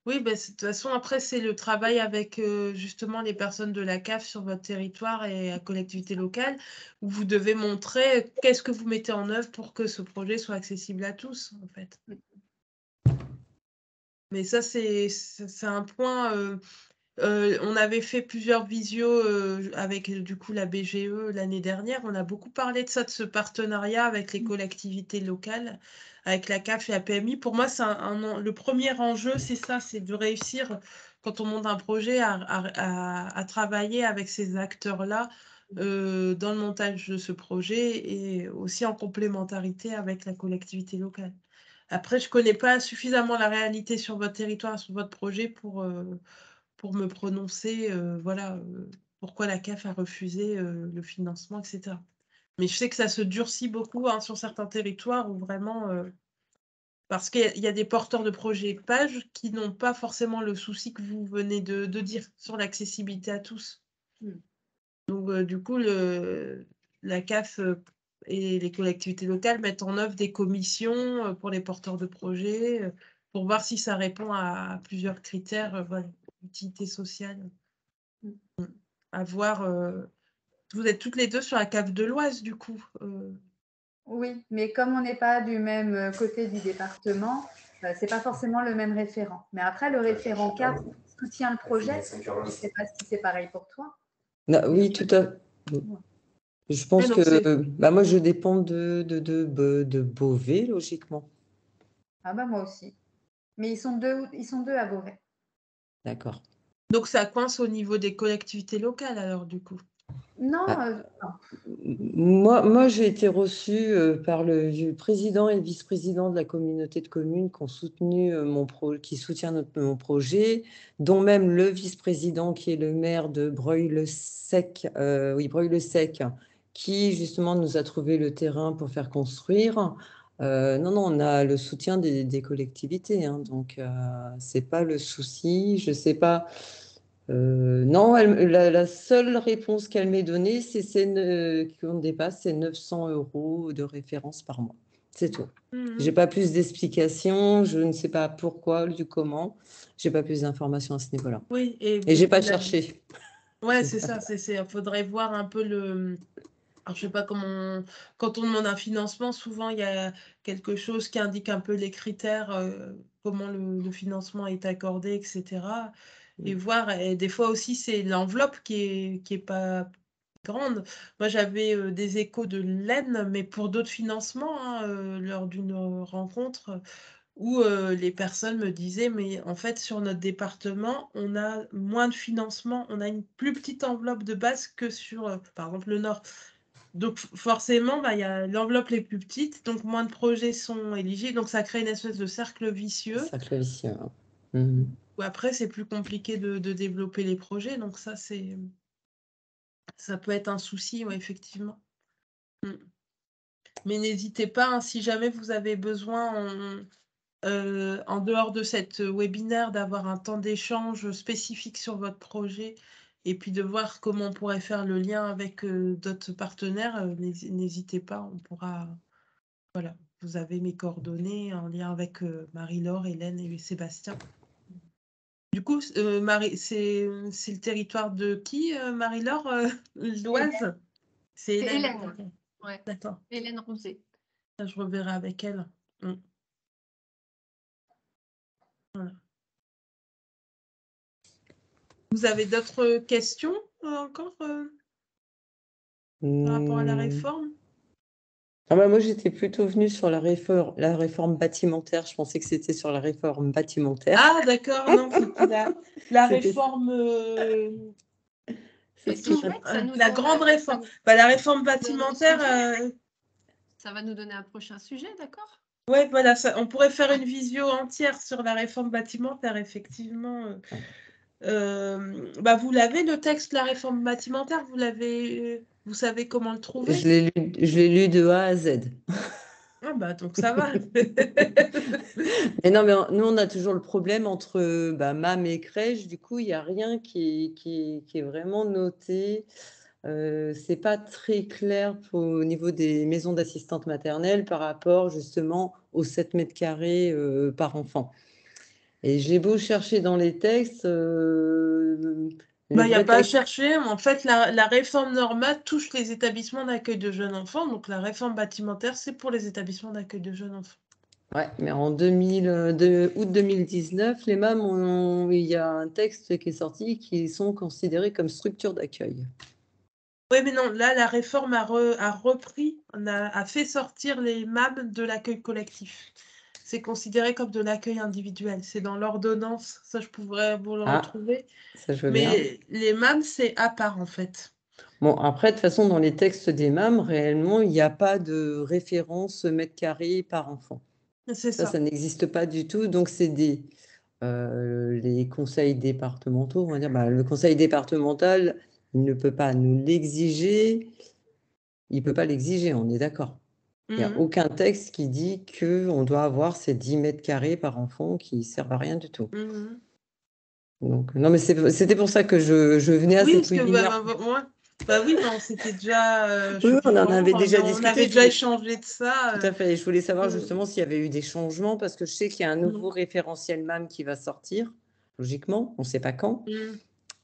B: Oui, de toute façon, après, c'est le travail avec justement les personnes de la CAF sur votre territoire et la collectivité locale, où vous devez montrer qu'est-ce que vous mettez en œuvre pour que ce projet soit accessible à tous, en fait. Mais ça, c'est un point. On avait fait plusieurs visios avec du coup la BGE l'année dernière. On a beaucoup parlé de ça, de ce partenariat avec les collectivités locales, avec la CAF et la PMI. Pour moi, c'est le premier enjeu, c'est ça, c'est de réussir, quand on monte un projet, à travailler avec ces acteurs-là dans le montage de ce projet et aussi en complémentarité avec la collectivité locale. Après, je ne connais pas suffisamment la réalité sur votre territoire, sur votre projet pour me prononcer, voilà, pourquoi la CAF a refusé le financement, etc. Mais je sais que ça se durcit beaucoup hein, sur certains territoires où vraiment, parce qu'il y a des porteurs de projets pages qui n'ont pas forcément le souci que vous venez de dire sur l'accessibilité à tous. Donc, du coup, la CAF et les collectivités locales mettent en œuvre des commissions pour les porteurs de projets pour voir si ça répond à plusieurs critères, voilà, utilité sociale. À voir. Vous êtes toutes les deux sur la CAF de l'Oise, du coup.
E: Oui, mais comme on n'est pas du même côté du département, c'est pas forcément le même référent. Mais après, le référent CAF soutient le projet. Je ne sais pas si c'est pareil pour toi.
D: Non, oui, tout à fait. Je pense que moi, je dépends de Beauvais, logiquement.
E: Ah bah moi aussi. Mais ils sont deux à Beauvais.
D: D'accord.
B: Donc, ça coince au niveau des collectivités locales, alors, du coup.
E: Non.
D: Moi, j'ai été reçue par le président et le vice-président de la communauté de communes qui ont soutenu qui soutient mon projet, dont même le vice-président qui est le maire de Breuil-le-Sec, Breuil-le-Sec, qui justement nous a trouvé le terrain pour faire construire. Non, on a le soutien des collectivités, hein, donc c'est pas le souci. Je sais pas. Non, la seule réponse qu'elle m'ait donnée, c'est qu'on dépasse, c'est 900 € de référence par mois. C'est tout. Je n'ai pas plus d'explications, je ne sais pas pourquoi, du comment. Je n'ai pas plus d'informations à ce niveau-là.
B: Oui,
D: et je n'ai pas cherché.
B: Ouais, c'est ça. Il faudrait voir un peu Alors, je sais pas comment. Quand on demande un financement, souvent, il y a quelque chose qui indique un peu les critères, comment le financement est accordé, etc. Et voir. Et des fois aussi, c'est l'enveloppe qui est pas grande. Moi, j'avais des échos de l'Aisne, mais pour d'autres financements, hein, lors d'une rencontre où les personnes me disaient, mais en fait, sur notre département, on a moins de financement, on a une plus petite enveloppe de base que sur, par exemple, le Nord. Donc forcément, l'enveloppe est plus petite, donc moins de projets sont éligibles, donc ça crée une espèce de cercle vicieux.
D: Cercle vicieux.
B: Où après, c'est plus compliqué de développer les projets, donc ça peut être un souci, ouais, effectivement. Mais n'hésitez pas, hein, si jamais vous avez besoin, en dehors de cette webinaire, d'avoir un temps d'échange spécifique sur votre projet et puis de voir comment on pourrait faire le lien avec d'autres partenaires, n'hésitez pas, on pourra. Voilà, vous avez mes coordonnées en lien avec Marie-Laure, Hélène et Sébastien. Du coup, Marie, c'est le territoire de qui, Marie-Laure, l'Oise? C'est
C: C'est
B: Hélène.
C: Hélène. Ouais.
B: D'accord.
C: Hélène Rosé.
B: Ça, je reverrai avec elle. Voilà. Vous avez d'autres questions encore par rapport à la réforme?
D: Ah bah moi, j'étais plutôt venue sur la réforme bâtimentaire. Je pensais que c'était sur la réforme bâtimentaire.
B: Ah, d'accord, non, c'était la
D: C'était-
B: réforme.
C: Et c'est chouette, ça nous
B: La
C: donne
B: grande
C: un-
B: réforme. Bah, la réforme
C: donne un
B: bâtimentaire.
C: Ça va nous donner un prochain sujet, d'accord?
B: Ouais, voilà, on pourrait faire une visio entière sur la réforme bâtimentaire, effectivement. Bah, vous l'avez, le texte de la réforme bâtimentaire, vous savez comment le trouver?
D: Je l'ai lu de A à Z.
B: Ah bah, donc ça va.
D: Mais non, mais nous, on a toujours le problème entre MAM et crèche. Du coup, il n'y a rien qui est vraiment noté. C'est pas très clair au niveau des maisons d'assistantes maternelles par rapport justement aux 7 mètres carrés par enfant. Et j'ai beau chercher dans les textes,
B: Bah, il n'y a pas à chercher. En fait, la réforme Norma touche les établissements d'accueil de jeunes enfants. Donc, la réforme bâtimentaire, c'est pour les établissements d'accueil de jeunes enfants.
D: Ouais, mais en août 2019, les MAM, il y a un texte qui est sorti qui sont considérés comme structures d'accueil.
B: Oui, mais non, là, la réforme a repris, a fait sortir les MAM de l'accueil collectif. C'est considéré comme de l'accueil individuel. C'est dans l'ordonnance. Ça, je pourrais vous le retrouver.
D: Ça, je veux bien.
B: Mais les MAM, c'est à part, en fait.
D: Bon, après, de toute façon, dans les textes des MAM, réellement, il n'y a pas de référence mètre carré par enfant.
B: C'est ça.
D: Ça n'existe pas du tout. Donc, c'est les conseils départementaux, on va dire. Le conseil départemental, il ne peut pas nous l'exiger. Il ne peut pas l'exiger, on est d'accord. Il n'y a aucun texte qui dit qu'on doit avoir ces 10 mètres carrés par enfant qui ne servent à rien du tout. Donc, non, mais c'était pour ça que je venais à cette webinaire.
B: Oui, non, c'était déjà.
D: Oui, on en avait déjà discuté.
B: On avait déjà échangé de ça.
D: Tout à fait. Et je voulais savoir justement s'il y avait eu des changements, parce que je sais qu'il y a un nouveau référentiel MAM qui va sortir, logiquement. On ne sait pas quand.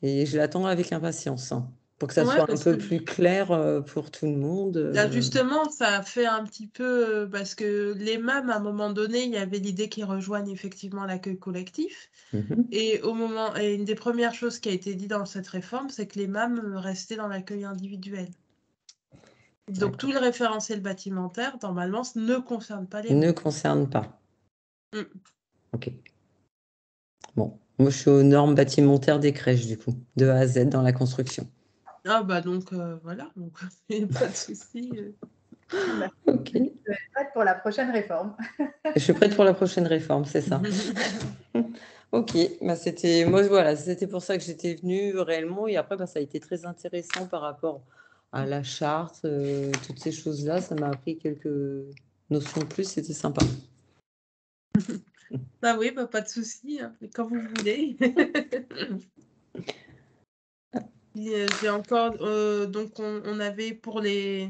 D: Et je l'attends avec impatience, pour que ça soit un peu plus clair pour tout le monde.
B: Là, justement, ça a fait un petit peu. Parce que les MAM, à un moment donné, il y avait l'idée qu'ils rejoignent effectivement l'accueil collectif. Et une des premières choses qui a été dit dans cette réforme, c'est que les MAM restaient dans l'accueil individuel. Donc, tout le référentiel bâtimentaire, normalement, ne concerne pas les MAM.
D: Ne concerne pas. Ok. Bon, moi, je suis aux normes bâtimentaires des crèches, du coup, de A à Z dans la construction.
B: Ah, bah donc, voilà, donc pas de souci.
D: Ok.
E: Je suis prête pour la prochaine réforme.
D: Je suis prête pour la prochaine réforme, c'est ça. Ok, c'était pour ça que j'étais venue réellement. Et après, ça a été très intéressant par rapport à la charte, toutes ces choses-là. Ça m'a appris quelques notions de plus, c'était sympa.
B: Bah oui, pas de souci, hein, quand vous voulez. J'ai encore, donc on avait pour les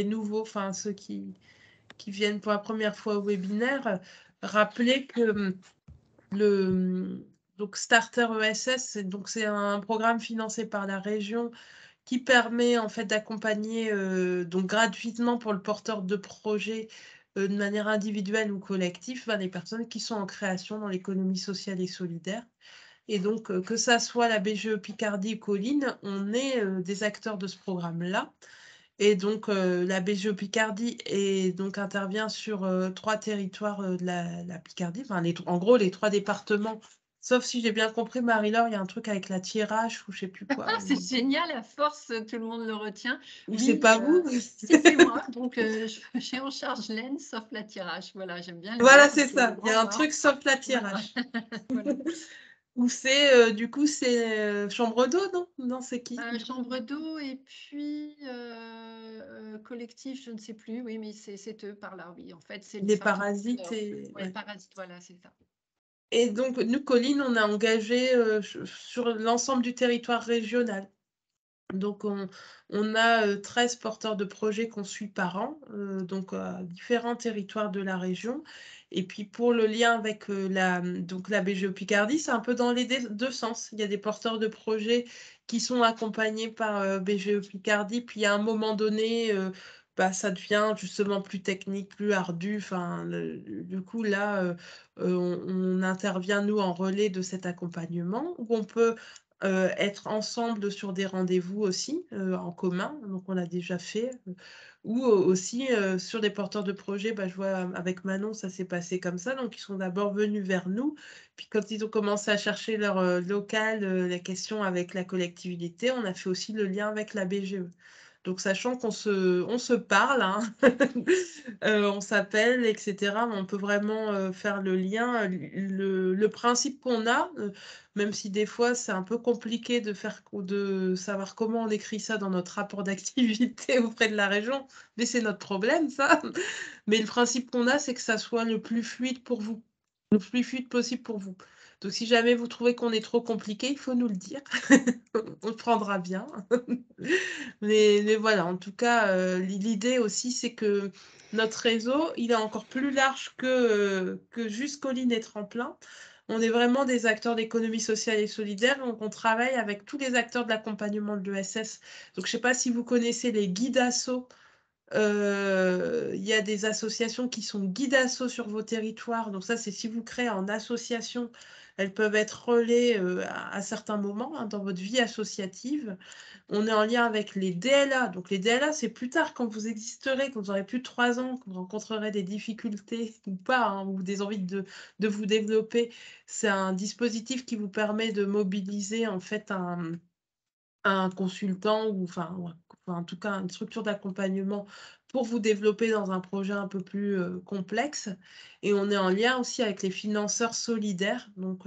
B: nouveaux, enfin ceux qui viennent pour la première fois au webinaire, rappeler que donc Starter ESS, donc c'est un programme financé par la région qui permet en fait d'accompagner donc gratuitement pour le porteur de projet de manière individuelle ou collective les personnes qui sont en création dans l'économie sociale et solidaire. Et donc, que ça soit la BGE Picardie Colline, on est des acteurs de ce programme-là. Et donc, la BGE Picardie intervient sur 3 territoires de la Picardie, en gros, les 3 départements. Sauf si j'ai bien compris, Marie-Laure, il y a un truc avec la tirage ou je ne sais plus quoi.
C: Ah, c'est génial, à force, tout le monde le retient.
B: Oui, c'est pas vous.
C: C'est moi, donc j'ai en charge l'Aisne, sauf la tirage. Voilà, j'aime bien.
B: Voilà, c'est ça. Il y a un truc sauf la tirage.
C: Voilà.
B: Ou c'est, du coup, c'est chambre d'eau, non? Non, c'est qui?
C: Chambre d'eau et puis collectif, je ne sais plus, oui, mais c'est eux par là, oui. En fait, c'est
B: Les
C: ça qui-
B: parasites et...
C: Ouais,
B: ouais.
C: parasites, voilà, c'est ça.
B: Et donc, nous, Colline, on a engagé sur l'ensemble du territoire régional. Donc, on a 13 porteurs de projets qu'on suit par an, donc à différents territoires de la région. Et puis, pour le lien avec la BGE Picardie, c'est un peu dans les deux sens. Il y a des porteurs de projets qui sont accompagnés par BGE Picardie, puis à un moment donné, ça devient justement plus technique, plus ardu. Enfin, du coup, là, on intervient, nous, en relais de cet accompagnement, où on peut être ensemble sur des rendez-vous aussi en commun, donc on l'a déjà fait, ou aussi sur des porteurs de projets, je vois avec Manon, ça s'est passé comme ça, donc ils sont d'abord venus vers nous, puis quand ils ont commencé à chercher leur local, la question avec la collectivité, on a fait aussi le lien avec la BGE. Donc, sachant qu'on se parle, hein, on s'appelle, etc., on peut vraiment faire le lien. Le principe qu'on a, même si des fois c'est un peu compliqué de savoir comment on écrit ça dans notre rapport d'activité auprès de la région, mais c'est notre problème, ça. Mais le principe qu'on a, c'est que ça soit le plus fluide pour vous, le plus fluide possible pour vous. Donc, si jamais vous trouvez qu'on est trop compliqué, il faut nous le dire. On le prendra bien. Mais voilà, en tout cas, l'idée aussi, c'est que notre réseau, il est encore plus large que juste Colline et Tremplin. On est vraiment des acteurs d'économie sociale et solidaire, donc on travaille avec tous les acteurs de l'accompagnement de l'ESS. Donc, je ne sais pas si vous connaissez les guides asso. Il y a des associations qui sont guides asso sur vos territoires. Donc ça, c'est si vous créez en association, elles peuvent être relais à certains moments dans votre vie associative. On est en lien avec les DLA. Donc les DLA, c'est plus tard quand vous existerez, quand vous aurez plus de 3 ans, quand vous rencontrerez des difficultés ou pas, hein, ou des envies de vous développer. C'est un dispositif qui vous permet de mobiliser en fait un consultant ou en tout cas une structure d'accompagnement pour vous développer dans un projet un peu plus complexe. Et on est en lien aussi avec les financeurs solidaires. Donc,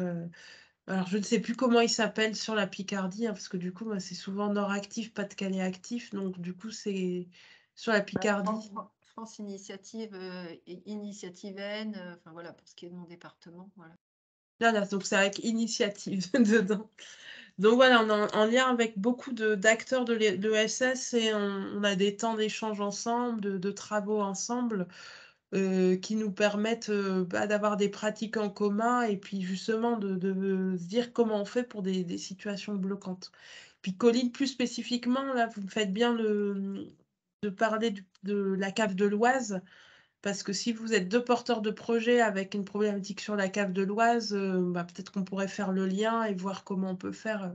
B: alors je ne sais plus comment ils s'appellent sur la Picardie, hein, parce que du coup, c'est souvent Nord Actif, Pas-de-Calais Actif. Donc, du coup, c'est sur la Picardie.
C: France Initiative, Initiative N, enfin voilà, pour ce qui est de mon département. Voilà.
B: Là, donc c'est avec Initiative dedans. Donc voilà, on est en lien avec beaucoup d'acteurs de l'ESS et on a des temps d'échange ensemble, de travaux ensemble qui nous permettent d'avoir des pratiques en commun et puis justement de se dire comment on fait pour des situations bloquantes. Puis Colline, plus spécifiquement, là, vous me faites bien de parler de la cave de l'Oise. Parce que si vous êtes 2 porteurs de projet avec une problématique sur la cave de l'Oise, peut-être qu'on pourrait faire le lien et voir comment on peut faire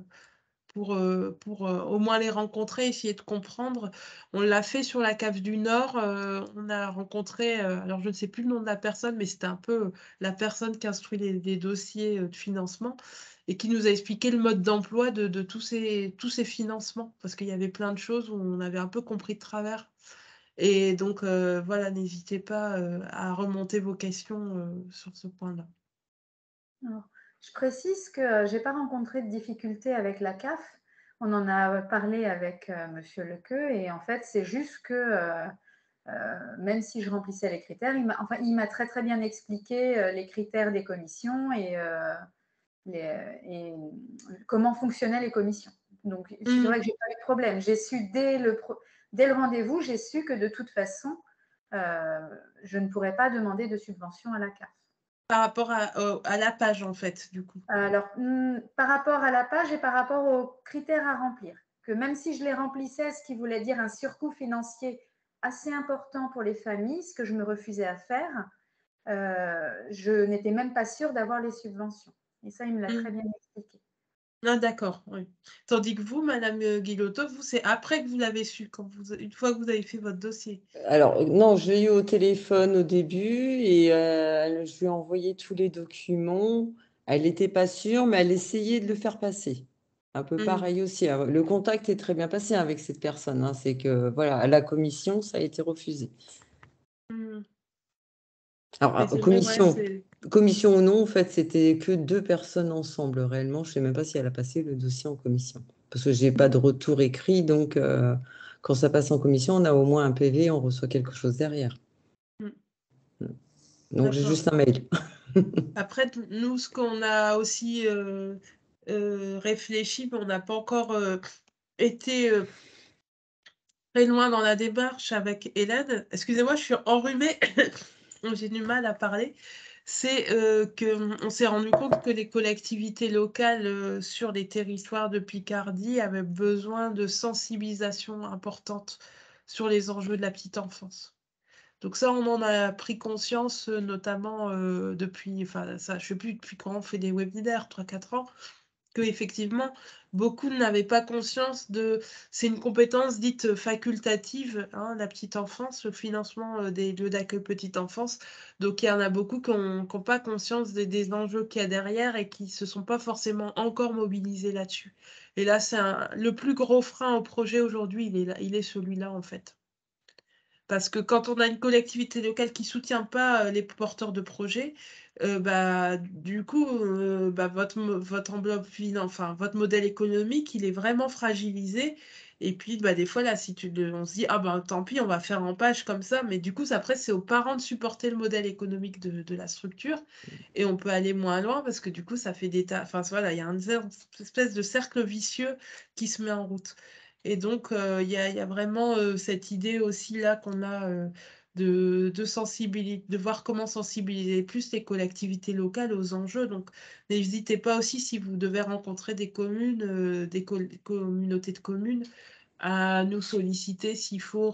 B: pour au moins les rencontrer, essayer de comprendre. On l'a fait sur la cave du Nord. On a rencontré, alors je ne sais plus le nom de la personne, mais c'était un peu la personne qui instruit les dossiers de financement et qui nous a expliqué le mode d'emploi de tous ces financements. Parce qu'il y avait plein de choses où on avait un peu compris de travers. Et donc, voilà, n'hésitez pas à remonter vos questions sur ce point-là.
E: Alors, je précise que je n'ai pas rencontré de difficultés avec la CAF. On en a parlé avec Monsieur Lequeux et en fait, c'est juste que même si je remplissais les critères, il m'a très très bien expliqué les critères des commissions et comment fonctionnaient les commissions. Donc, c'est vrai que je n'ai pas eu de problème. J'ai su dès le rendez-vous, j'ai su que de toute façon, je ne pourrais pas demander de subvention à la CAF.
B: Par rapport à la page, en fait, du coup.
E: Alors, par rapport à la page et par rapport aux critères à remplir, que même si je les remplissais, ce qui voulait dire un surcoût financier assez important pour les familles, ce que je me refusais à faire, je n'étais même pas sûre d'avoir les subventions. Et ça, il me l'a très bien expliqué.
B: Ah, d'accord, oui. Tandis que vous, Madame Guillotot, vous, c'est après que vous l'avez su, une fois que vous avez fait votre dossier.
D: Alors, non, je l'ai eu au téléphone au début et je lui ai envoyé tous les documents. Elle n'était pas sûre, mais elle essayait de le faire passer. Un peu pareil aussi. Le contact est très bien passé avec cette personne. Hein. C'est que, voilà, à la commission, ça a été refusé. Alors, commission ou non, en fait, c'était que 2 personnes ensemble, réellement. Je ne sais même pas si elle a passé le dossier en commission. Parce que je n'ai pas de retour écrit. Donc, quand ça passe en commission, on a au moins un PV, on reçoit quelque chose derrière. Donc, j'ai
B: D'accord.
D: juste un mail.
B: Après, nous, ce qu'on a aussi réfléchi, mais on n'a pas encore été très loin dans la démarche avec Hélène. Excusez-moi, je suis enrhumée, j'ai du mal à parler. C'est qu'on s'est rendu compte que les collectivités locales sur les territoires de Picardie avaient besoin de sensibilisation importante sur les enjeux de la petite enfance. Donc ça, on en a pris conscience, notamment depuis, enfin, ça, je ne sais plus depuis quand on fait des webinaires, 3-4 ans, que effectivement, beaucoup n'avaient pas conscience de... C'est une compétence dite facultative, hein, la petite enfance, le financement des lieux d'accueil petite enfance. Donc il y en a beaucoup qui n'ont pas conscience des enjeux qu'il y a derrière et qui ne se sont pas forcément encore mobilisés là-dessus. Et là, c'est le plus gros frein au projet aujourd'hui, il est celui-là en fait. Parce que quand on a une collectivité locale qui ne soutient pas les porteurs de projets, du coup, votre enveloppe, enfin, votre modèle économique, il est vraiment fragilisé. Et puis, des fois, là, on se dit, ah ben tant pis, on va faire en page comme ça. Mais du coup, après, c'est aux parents de supporter le modèle économique de la structure. Et on peut aller moins loin parce que du coup, ça fait des tas. Enfin, voilà, il y a une espèce de cercle vicieux qui se met en route. Et donc, il y a vraiment cette idée aussi là qu'on a de voir comment sensibiliser plus les collectivités locales aux enjeux. Donc, n'hésitez pas aussi, si vous devez rencontrer des communes, des communautés de communes, à nous solliciter s'il faut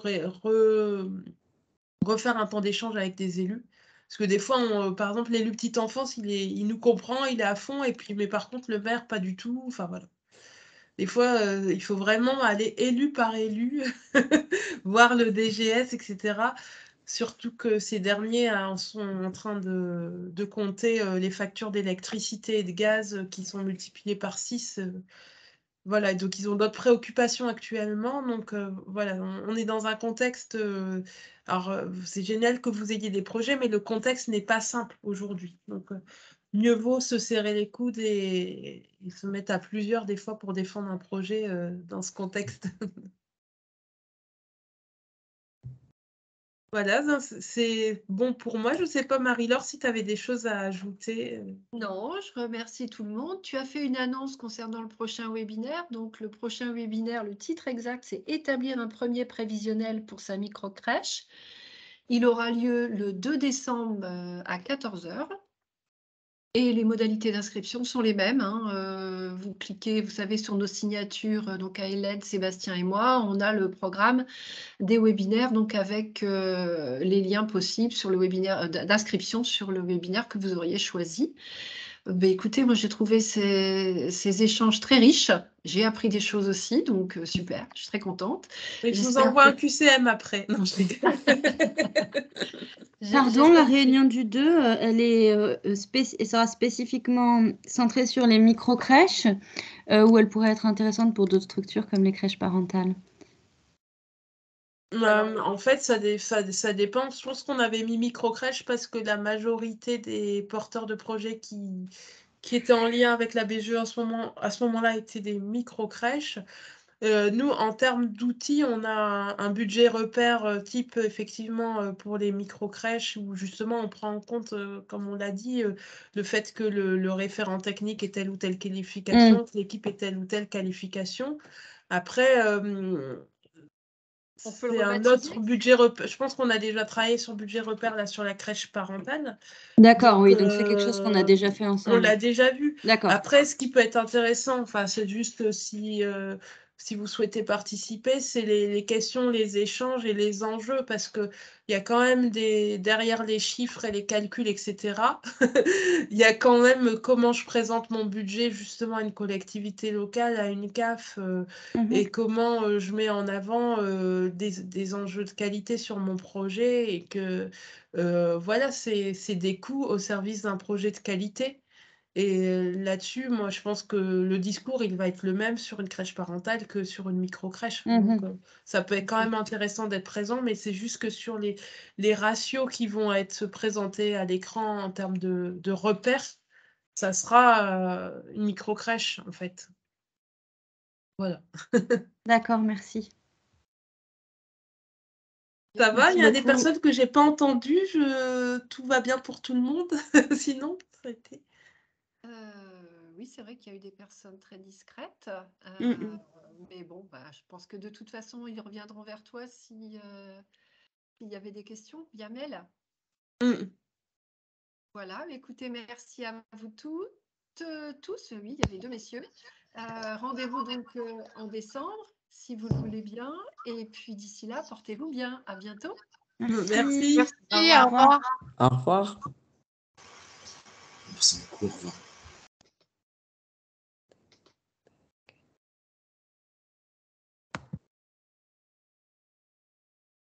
B: refaire un temps d'échange avec des élus. Parce que des fois, par exemple, l'élu petite enfance, il nous comprend, il est à fond, mais par contre, le maire, pas du tout. Enfin, voilà. Des fois, il faut vraiment aller élu par élu, voir le DGS, etc. Surtout que ces derniers sont en train de compter les factures d'électricité et de gaz qui sont multipliées par 6. Voilà, donc ils ont d'autres préoccupations actuellement. Donc voilà, on est dans un contexte. Alors, c'est génial que vous ayez des projets, mais le contexte n'est pas simple aujourd'hui. Donc, mieux vaut se serrer les coudes et se mettre à plusieurs des fois pour défendre un projet dans ce contexte. Voilà, c'est bon pour moi. Je ne sais pas, Marie-Laure, si tu avais des choses à ajouter.
C: Non, je remercie tout le monde. Tu as fait une annonce concernant le prochain webinaire. Donc, le prochain webinaire, le titre exact, c'est « Établir un premier prévisionnel pour sa micro-crèche ». Il aura lieu le 2 décembre à 14 h. Et les modalités d'inscription sont les mêmes, hein. Vous cliquez, vous savez, sur nos signatures, donc à Hélène, Sébastien et moi, on a le programme des webinaires, donc avec les liens possibles sur le webinaire d'inscription sur le webinaire que vous auriez choisi. Écoutez, moi j'ai trouvé ces échanges très riches. J'ai appris des choses aussi, donc super, je suis très contente.
B: Et je vous envoie un QCM après. Non, je rigole.
F: Pardon, la réunion du 2, elle sera spécifiquement centrée sur les micro-crèches ou elle pourrait être intéressante pour d'autres structures comme les crèches parentales?
B: En fait, ça dépend. Je pense qu'on avait mis micro-crèche parce que la majorité des porteurs de projets qui étaient en lien avec la BGE à ce moment-là étaient des micro-crèches. Nous, en termes d'outils, on a un budget repère type, effectivement, pour les micro-crèches où justement on prend en compte, comme on l'a dit, le fait que le référent technique ait telle ou telle qualification, que l'équipe ait telle ou telle qualification. Après,
C: On peut le
B: c'est un
C: rebaptiser?
B: autre budget repère. Je pense qu'on a déjà travaillé sur budget repère là sur la crèche parentale.
F: D'accord,
B: Donc,
F: oui, donc c'est quelque chose qu'on a déjà fait
B: on
F: ensemble.
B: l'a déjà vu.
F: D'accord.
B: Après, ce qui peut être intéressant, enfin, c'est juste si vous souhaitez participer, c'est les questions, les échanges et les enjeux, parce que il y a quand même derrière les chiffres et les calculs, etc. Il y a quand même comment je présente mon budget justement à une collectivité locale, à une CAF, et comment je mets en avant des enjeux de qualité sur mon projet et que voilà, c'est des coûts au service d'un projet de qualité. Et là-dessus, moi, je pense que le discours, il va être le même sur une crèche parentale que sur une micro-crèche. Donc, ça peut être quand même intéressant d'être présent, mais c'est juste que sur les ratios qui vont être présentés à l'écran en termes de repères, ça sera une micro-crèche, en fait. Voilà.
F: D'accord, merci.
B: Ça va, il y a des
F: beaucoup.
B: personnes que j'ai pas entendues. Tout va bien pour tout le monde. Sinon, ça a été.
C: Oui, c'est vrai qu'il y a eu des personnes très discrètes. Mais bon, je pense que de toute façon, ils reviendront vers toi s'il y avait des questions via mail. Voilà, écoutez, merci à vous tous. Oui, il y avait 2 messieurs. Rendez-vous donc en décembre, si vous le voulez bien. Et puis d'ici là, portez-vous bien. À bientôt.
B: Merci.
G: Merci, au revoir.
D: Au revoir.
I: Merci beaucoup, au revoir.